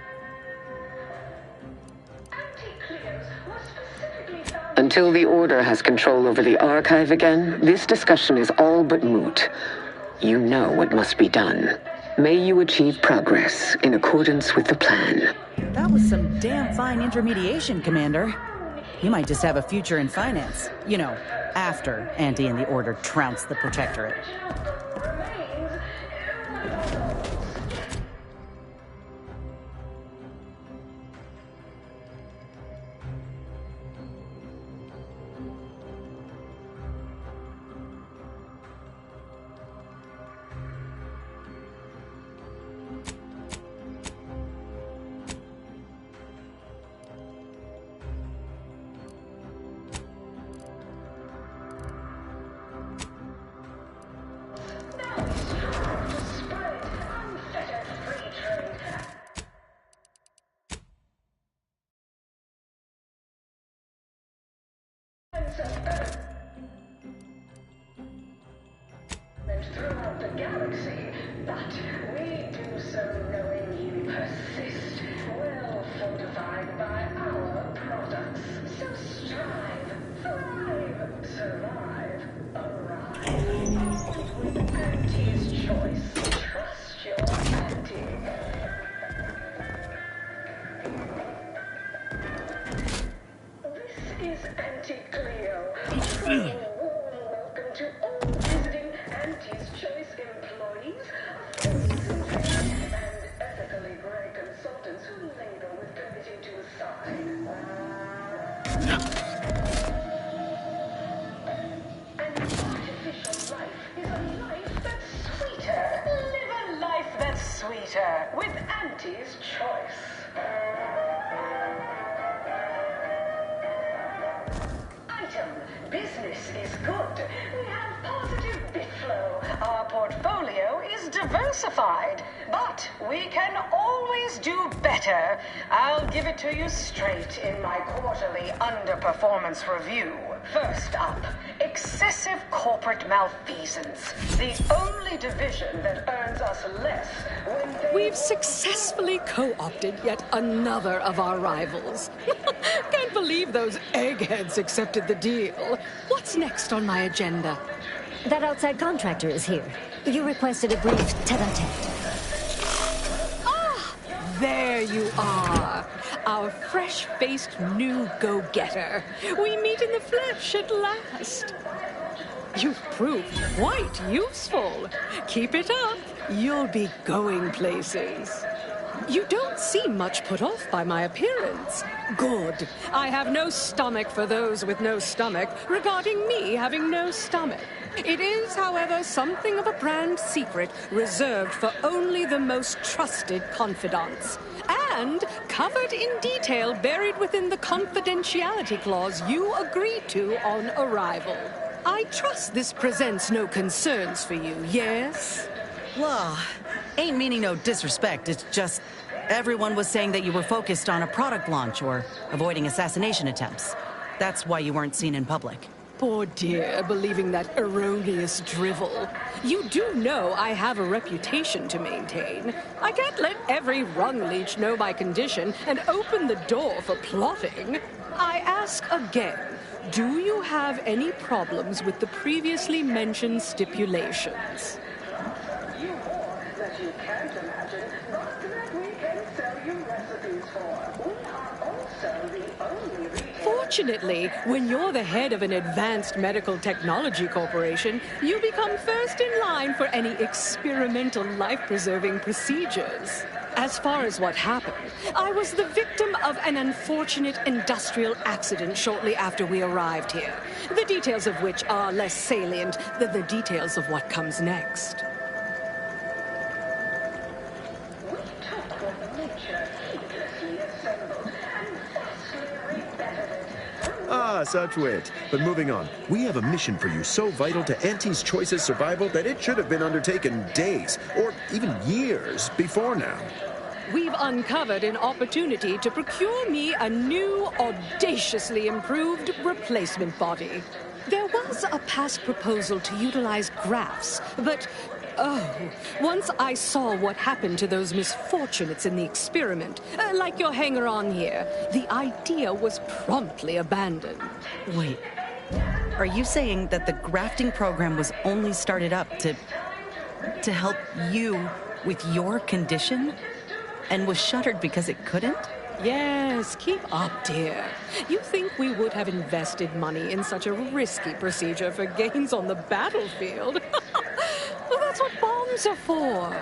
Until the Order has control over the Archive again, this discussion is all but moot. You know what must be done. May you achieve progress in accordance with the plan. That was some damn fine intermediation, Commander. You might just have a future in finance. You know, after Auntie and the Order trounce the Protectorate. Throughout the galaxy, but we do so knowing you persist, well fortified by our products. So strive, thrive, survive, arrive. With Auntie's Choice, trust your Auntie. This is Auntie Cleo. Welcome to all visiting Auntie's Choice employees, and ethically bred consultants who labor with committing to a side. An artificial life is a life that's sweeter. Live a life that's sweeter with Auntie's Choice. Item, business is good. We have positive bit flow. Our portfolio is diversified. But we can always do better. I'll give it to you straight in my quarterly underperformance review. First up, excessive corporate malfeasance. The only division that earns us less when they... We've successfully co-opted yet another of our rivals. Can't believe those eggheads accepted the deal. What's next on my agenda? That outside contractor is here. You requested a brief tete-a-tete. Ah! There you are. Our fresh-faced new go-getter. We meet in the flesh at last. You've proved quite useful. Keep it up. You'll be going places. You don't seem much put off by my appearance. Good. I have no stomach for those with no stomach regarding me having no stomach. It is, however, something of a brand secret reserved for only the most trusted confidants. And covered in detail buried within the confidentiality clause you agreed to on arrival. I trust this presents no concerns for you, yes? Well, ain't meaning no disrespect. It's just everyone was saying that you were focused on a product launch or avoiding assassination attempts. That's why you weren't seen in public. Poor dear, believing that erroneous drivel. You do know I have a reputation to maintain. I can't let every rung leech know my condition and open the door for plotting. I ask again, do you have any problems with the previously mentioned stipulations? You warned that you can't imagine what we can sell you recipes for. We are also the only retailer. Fortunately, when you're the head of an advanced medical technology corporation, you become first in line for any experimental life-preserving procedures. As far as what happened, I was the victim of an unfortunate industrial accident shortly after we arrived here, the details of which are less salient than the details of what comes next. Ah, such wit. But moving on, we have a mission for you so vital to Auntie's Choice's survival that it should have been undertaken days, or even years, before now. We've uncovered an opportunity to procure me a new, audaciously improved replacement body. There was a past proposal to utilize grafts, but once I saw what happened to those misfortunates in the experiment, like your hanger-on here, the idea was promptly abandoned. Wait, are you saying that the grafting program was only started up to help you with your condition, and was shuttered because it couldn't? Yes, keep up, dear. You think we would have invested money in such a risky procedure for gains on the battlefield? Well, that's what bombs are for.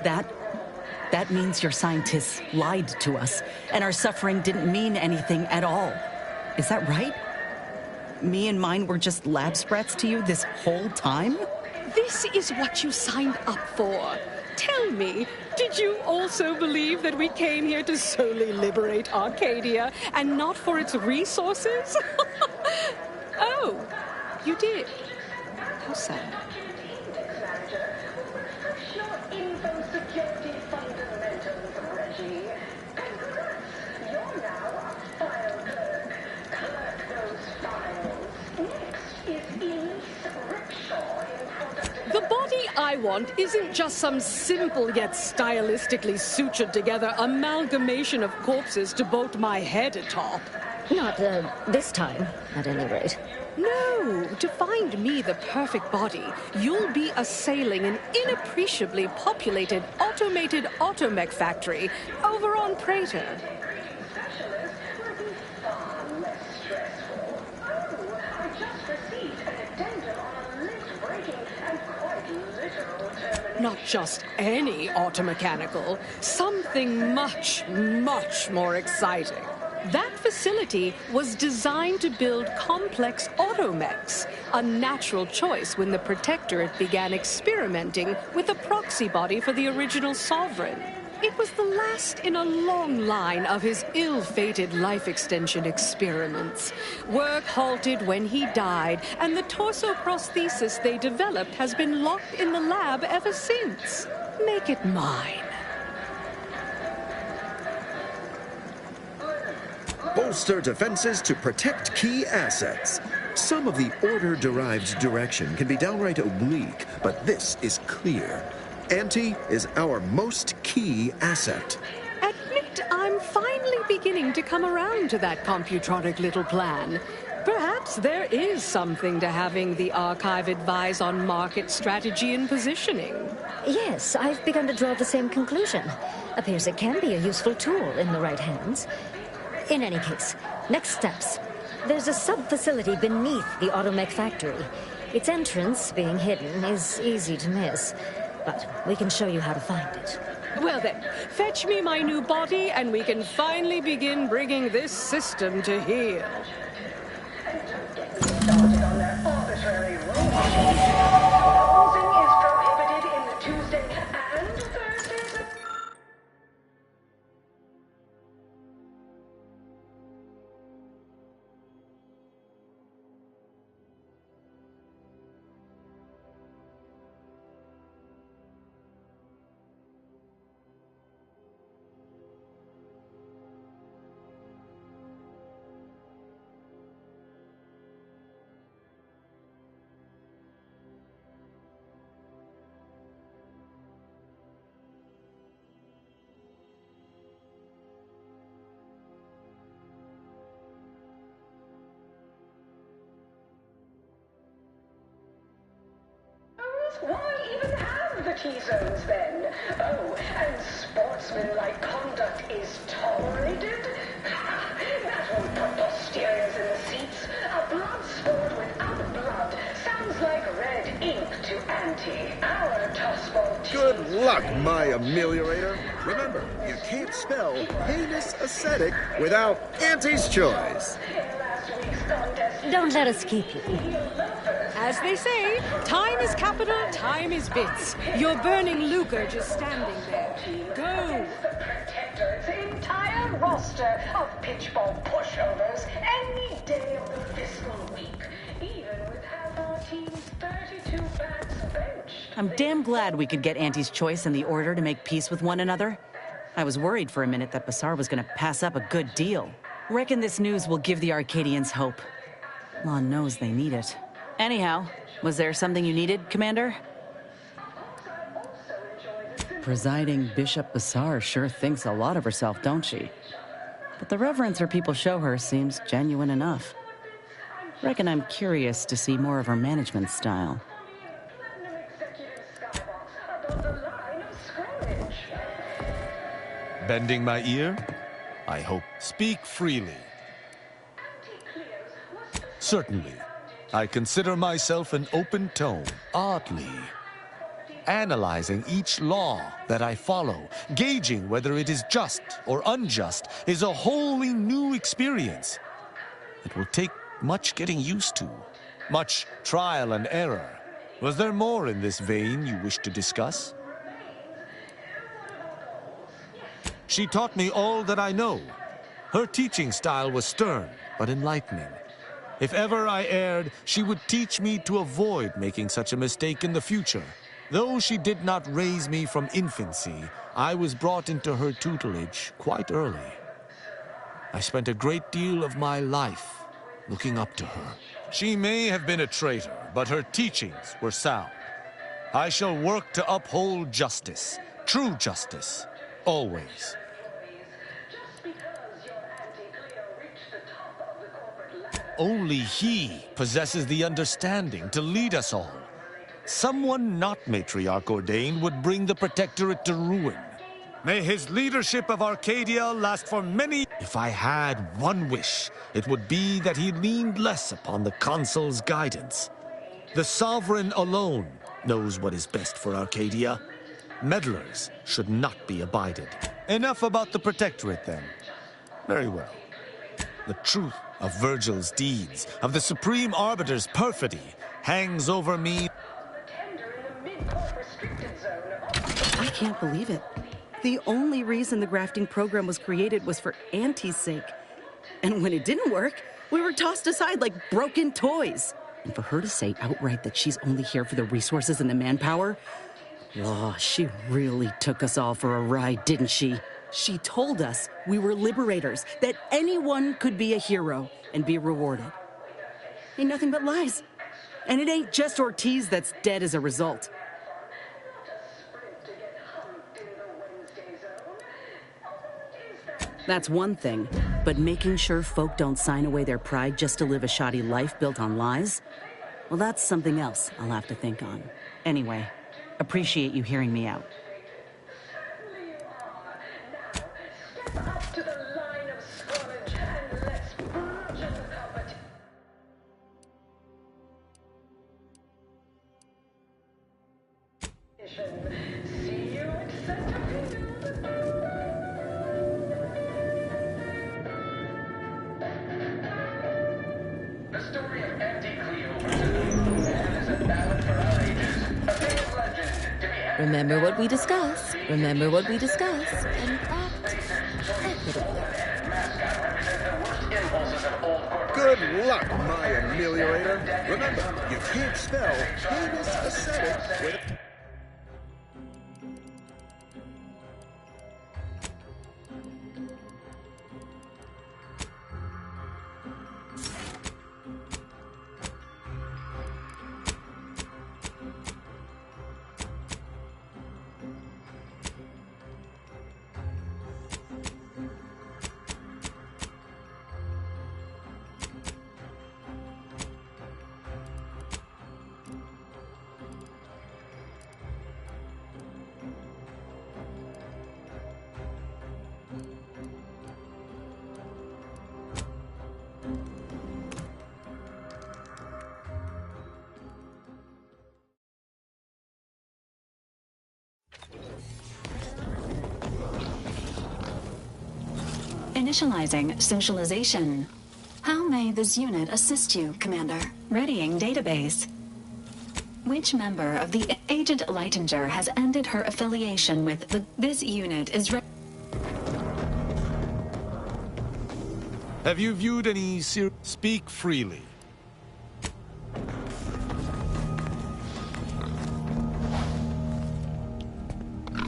That means your scientists lied to us, and our suffering didn't mean anything at all. Is that right? Me and mine were just lab sprats to you this whole time? This is what you signed up for. Tell me, did you also believe that we came here to solely liberate Arcadia and not for its resources? Oh, you did. How sad. The body I want isn't just some simple yet stylistically sutured together amalgamation of corpses to bolt my head atop. Not, this time, at any rate. No, to find me the perfect body, you'll be assailing an inappreciably populated automated automech factory over on Praetor. Not just any automechanical, something much, much more exciting. That facility was designed to build complex automechs, a natural choice when the Protectorate began experimenting with a proxy body for the original Sovereign. It was the last in a long line of his ill-fated life extension experiments. Work halted when he died, and the torso prosthesis they developed has been locked in the lab ever since. Make it mine. Bolster defenses to protect key assets. Some of the Order-derived direction can be downright oblique, but this is clear. Auntie is our most key asset. Admit I'm finally beginning to come around to that computronic little plan. Perhaps there is something to having the archive advise on market strategy and positioning. Yes, I've begun to draw the same conclusion. Appears it can be a useful tool in the right hands. In any case, next steps. There's a sub-facility beneath the Automech factory. Its entrance, being hidden, is easy to miss. But we can show you how to find it. Well then, fetch me my new body and we can finally begin bringing this system to heel. Why even have the T-zones then? Oh, and sportsmanlike conduct is tolerated? That won't put posteriors in the seats. A blood sport without blood sounds like red ink to Auntie, our tossball. Good luck, my ameliorator. Remember, you can't spell heinous ascetic without Auntie's choice. Don't let us keep you. As they say, time is capital, time is bits. You're burning lucre just standing there. Go! The Protectorate's entire roster of pitchball pushovers any day of the fiscal week, even with half our team's 32 bats benched. I'm damn glad we could get Auntie's choice and the Order to make peace with one another. I was worried for a minute that Basar was gonna pass up a good deal. Reckon this news will give the Arcadians hope. Law knows they need it. Anyhow, was there something you needed, Commander? Presiding Bishop Basar sure thinks a lot of herself, don't she? But the reverence her people show her seems genuine enough. Reckon I'm curious to see more of her management style. Bending my ear? I hope. Speak freely. Certainly. I consider myself an open tone, oddly. Analyzing each law that I follow, gauging whether it is just or unjust, is a wholly new experience. It will take much getting used to, much trial and error. Was there more in this vein you wish to discuss? She taught me all that I know. Her teaching style was stern, but enlightening. If ever I erred, she would teach me to avoid making such a mistake in the future. Though she did not raise me from infancy, I was brought into her tutelage quite early. I spent a great deal of my life looking up to her. She may have been a traitor, but her teachings were sound. I shall work to uphold justice, true justice, always. Only he possesses the understanding to lead us all. Someone not matriarch ordained would bring the Protectorate to ruin. May his leadership of Arcadia last for many... If I had one wish, it would be that he leaned less upon the Consul's guidance. The Sovereign alone knows what is best for Arcadia. Meddlers should not be abided. Enough about the Protectorate, then. Very well. The truth of Virgil's deeds, of the Supreme Arbiter's perfidy, hangs over me. I can't believe it. The only reason the grafting program was created was for Auntie's sake. And when it didn't work, we were tossed aside like broken toys. And for her to say outright that she's only here for the resources and the manpower, oh, she really took us all for a ride, didn't she? She told us we were liberators, that anyone could be a hero and be rewarded. Ain't nothing but lies. And it ain't just Ortiz that's dead as a result. That's one thing, but making sure folk don't sign away their pride just to live a shoddy life built on lies? Well, that's something else I'll have to think on. Anyway, appreciate you hearing me out. To the line of scrummage and let's purge the competition. See you at Centerfield. The story of Auntie Cleo versus is a ballad for our ages. A famous legend to be had. Remember what we discussed. Remember what we discussed. And Good luck, my ameliorator. Remember, you can't spell heinous ascetic with... Initializing socialization. How may this unit assist you, Commander? Readying database. Which member of the Agent Leitinger has ended her affiliation with this unit is Have you viewed any Speak freely.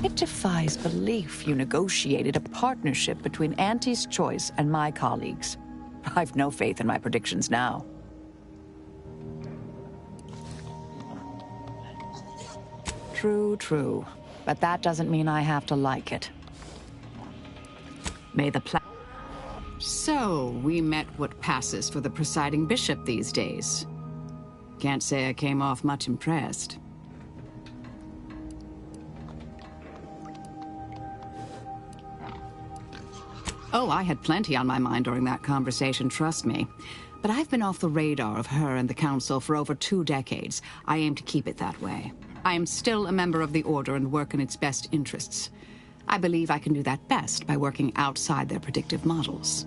It defies belief you negotiated a partnership between Auntie's Choice and my colleagues. I've no faith in my predictions now. True. But that doesn't mean I have to like it. May the plan... So, we met what passes for the presiding bishop these days. Can't say I came off much impressed. Oh, I had plenty on my mind during that conversation, trust me. But I've been off the radar of her and the Council for over 2 decades. I aim to keep it that way. I am still a member of the Order and work in its best interests. I believe I can do that best by working outside their predictive models.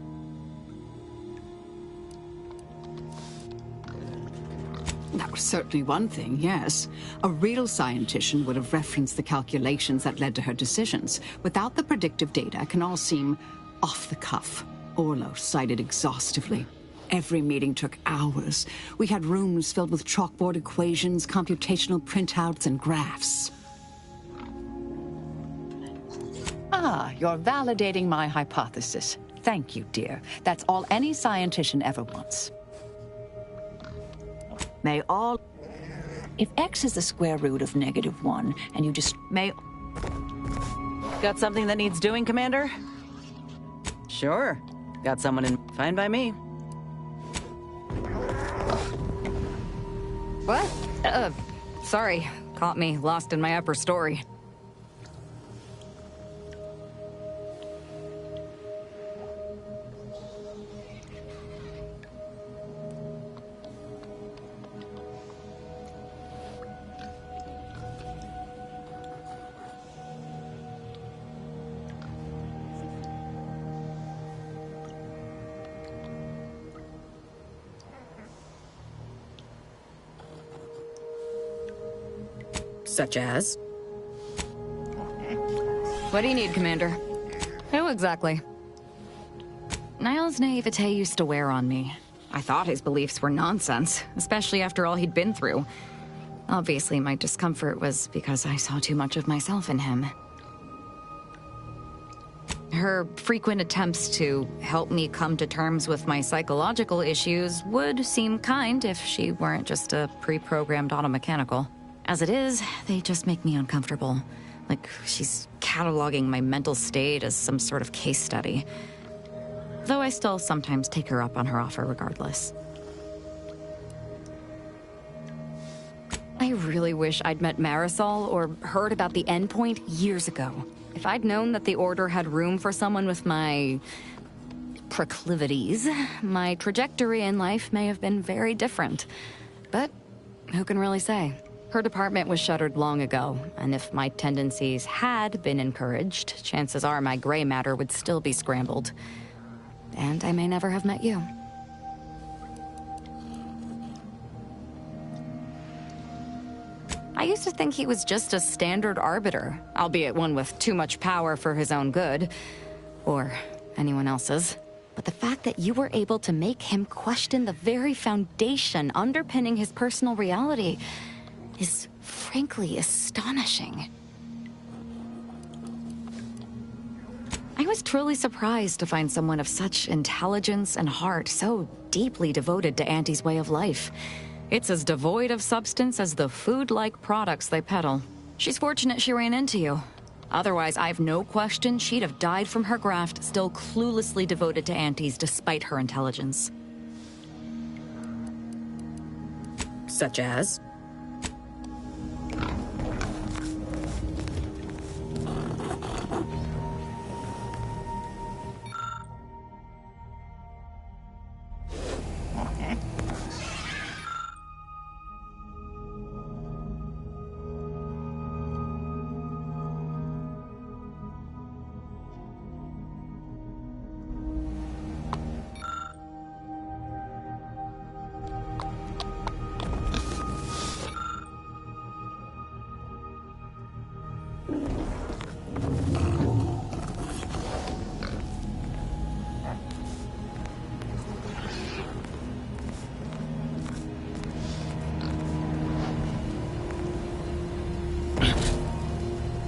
That was certainly one thing, yes. A real scientician would have referenced the calculations that led to her decisions. Without the predictive data, it can all seem off the cuff. Orlo cited exhaustively. Every meeting took hours. We had rooms filled with chalkboard equations, computational printouts, and graphs. Ah, you're validating my hypothesis. Thank you, dear. That's all any scientician ever wants. May all... If x is the square root of -1, and you just may... Got something that needs doing, Commander? Sure. Got someone in... Fine by me. What? Sorry. Caught me lost in my upper story. Such as? What do you need, Commander? Who exactly? Niles' naivete used to wear on me. I thought his beliefs were nonsense, especially after all he'd been through. Obviously, my discomfort was because I saw too much of myself in him. Her frequent attempts to help me come to terms with my psychological issues would seem kind if she weren't just a pre-programmed automechanical. As it is, they just make me uncomfortable. Like she's cataloging my mental state as some sort of case study. Though I still sometimes take her up on her offer regardless. I really wish I'd met Marisol or heard about the Endpoint years ago. If I'd known that the Order had room for someone with my proclivities, my trajectory in life may have been very different. But who can really say? Her department was shuttered long ago, and if my tendencies had been encouraged, chances are my gray matter would still be scrambled. And I may never have met you. I used to think he was just a standard arbiter, albeit one with too much power for his own good. Or anyone else's. But the fact that you were able to make him question the very foundation underpinning his personal reality is frankly astonishing. I was truly surprised to find someone of such intelligence and heart so deeply devoted to Auntie's way of life. It's as devoid of substance as the food-like products they peddle. She's fortunate she ran into you. Otherwise, I've no question she'd have died from her graft, still cluelessly devoted to Auntie's despite her intelligence. Such as?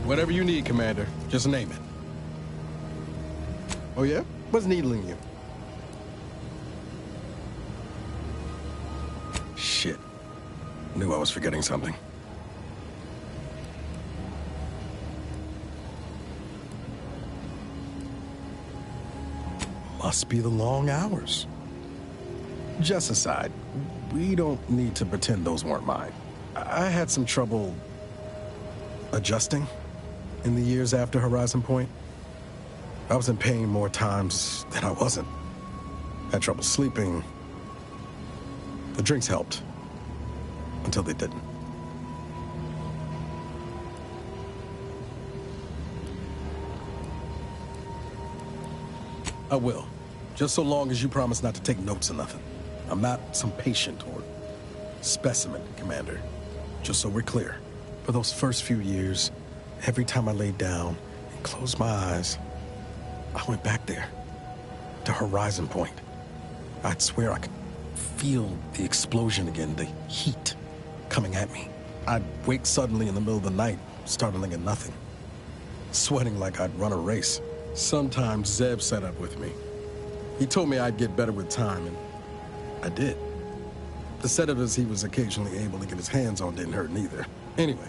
Whatever you need, Commander. Just name it. Oh, yeah? What's needling you? Shit. Knew I was forgetting something. Must be the long hours. Just aside, we don't need to pretend those weren't mine. I had some trouble adjusting in the years after Horizon Point. I was in pain more times than I wasn't. Had trouble sleeping. The drinks helped. Until they didn't. I will. Just so long as you promise not to take notes or nothing. I'm not some patient or specimen, Commander. Just so we're clear. For those first few years, every time I laid down and closed my eyes, I went back there, to Horizon Point. I'd swear I could feel the explosion again, the heat coming at me. I'd wake suddenly in the middle of the night, startling at nothing, sweating like I'd run a race. Sometimes Zeb sat up with me. He told me I'd get better with time, and I did. The sedatives he was occasionally able to get his hands on didn't hurt neither. Anyway,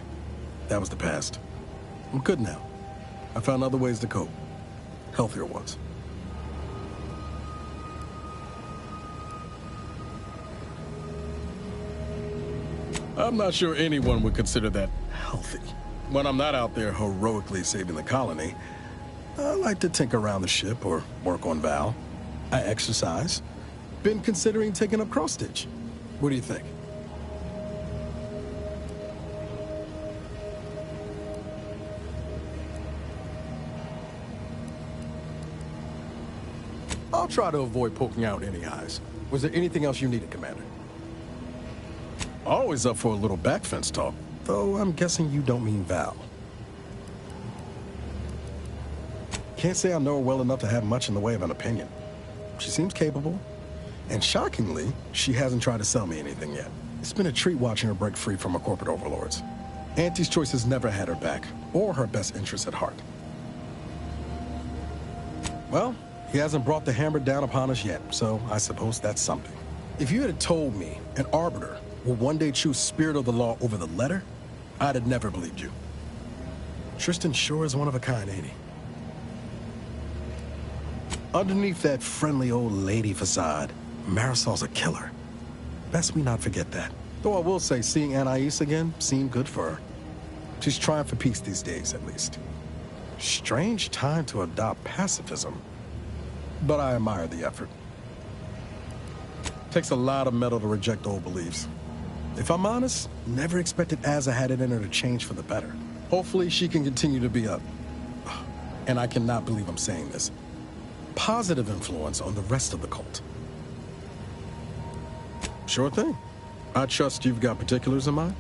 that was the past. I'm good now. I found other ways to cope. Healthier ones. I'm not sure anyone would consider that healthy. When I'm not out there heroically saving the colony, I like to tinker around the ship or work on Val. I exercise. Been considering taking up cross-stitch. What do you think? I'll try to avoid poking out any eyes. Was there anything else you needed, Commander? Always up for a little back fence talk, though I'm guessing you don't mean Val. Can't say I know her well enough to have much in the way of an opinion. She seems capable, and shockingly, she hasn't tried to sell me anything yet. It's been a treat watching her break free from her corporate overlords. Auntie's choice has never had her back, or her best interests at heart. Well, he hasn't brought the hammer down upon us yet, so I suppose that's something. If you had told me an arbiter will one day choose spirit of the law over the letter, I'd have never believed you. Tristan sure is one of a kind, ain't he? Underneath that friendly old lady facade, Marisol's a killer. Best we not forget that. Though I will say, seeing Anais again seemed good for her. She's trying for peace these days, at least. Strange time to adopt pacifism. But I admire the effort. Takes a lot of metal to reject old beliefs. If I'm honest, never expected Azza had it in her to change for the better. Hopefully she can continue to be a... And I cannot believe I'm saying this. Positive influence on the rest of the cult. Sure thing. I trust you've got particulars in mind.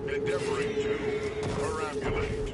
Endeavoring to perambulate.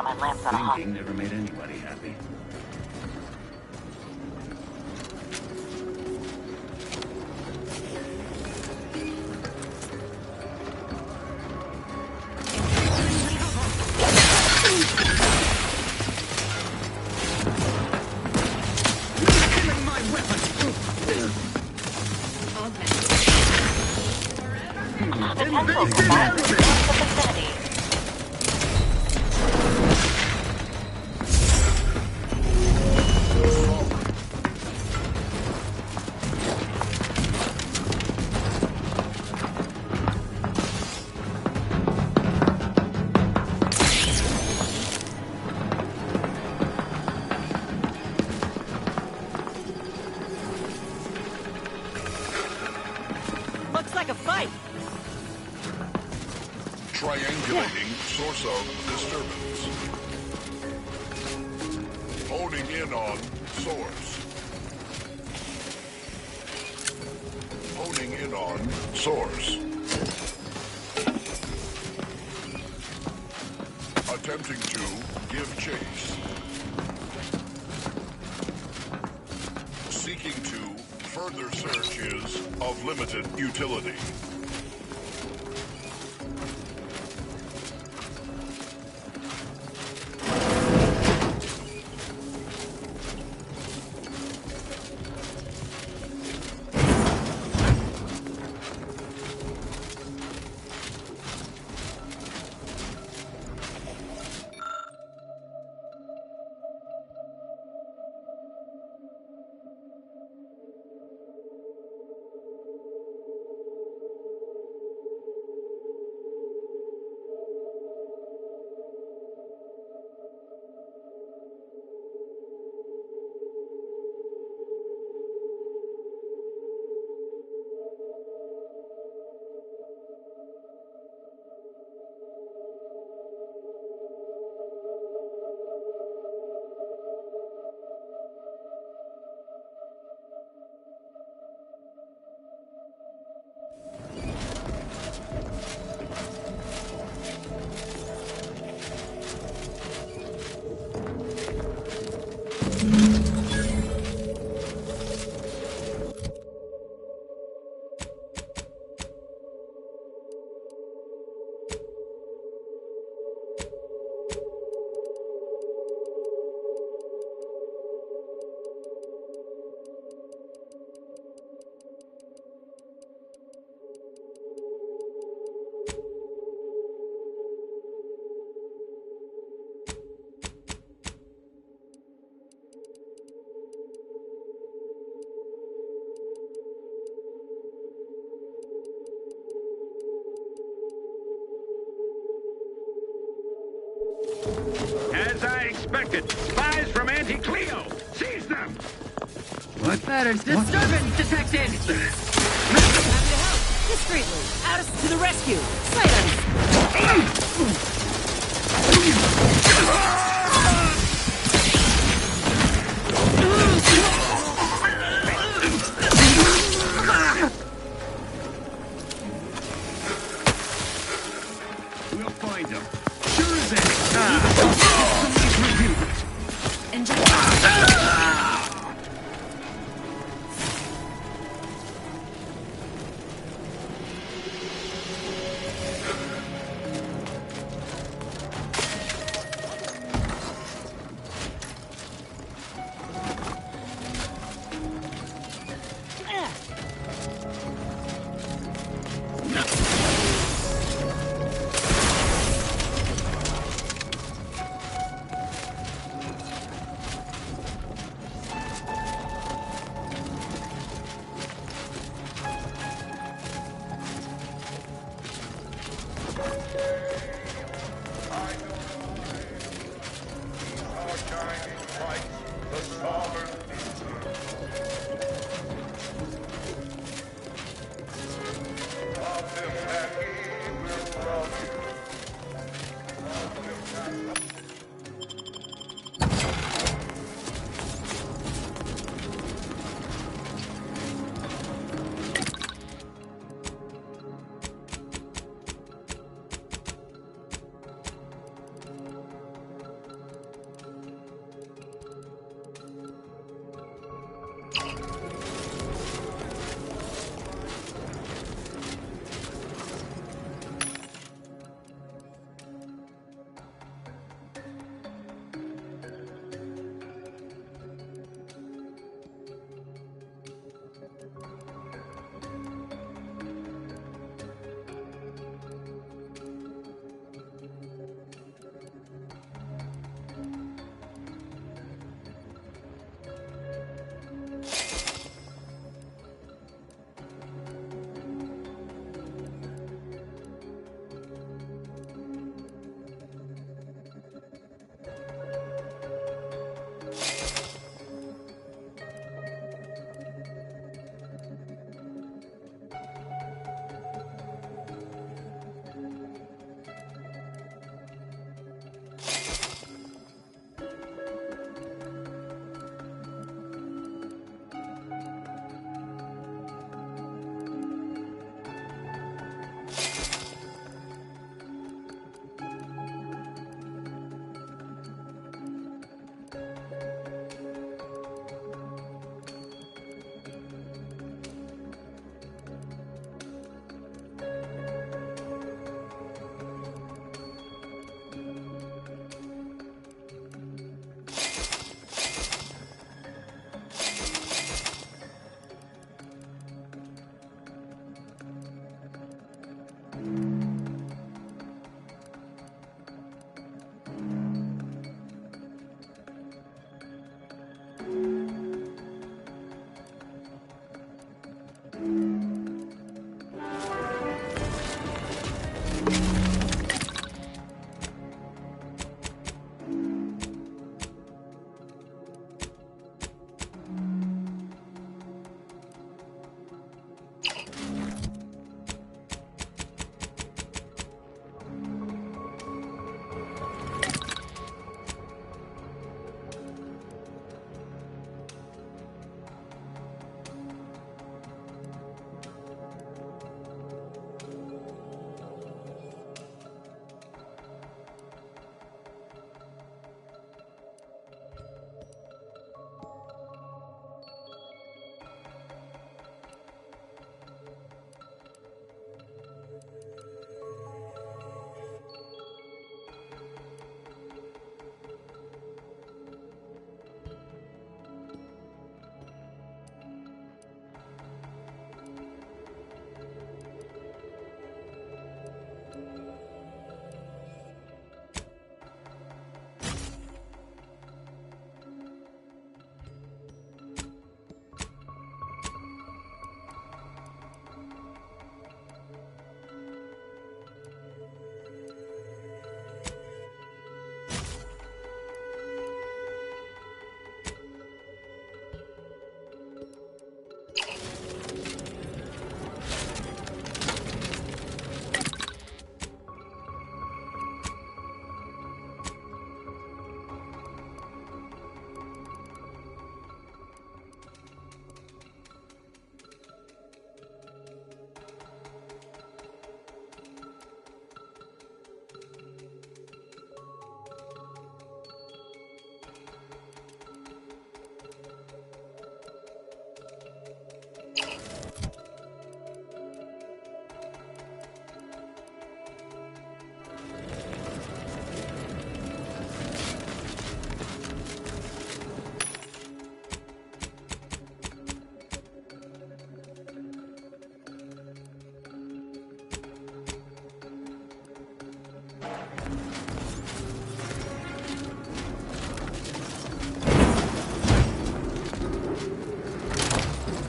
got my lamps on a hot. Thinking never made anybody happy. Looks like a fight. Triangulating source of disturbance. Honing in on source. Honing in on source. Attempting to give chase. Seeking to further search is of limited utility. As I expected, spies from Anti-Cleo! Seize them! What? Matters. Disturbance detected! Happy to help. Discreetly. Addis to the rescue. Silence! We'll find him. Sure as Police review it.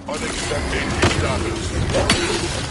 Unexpected status.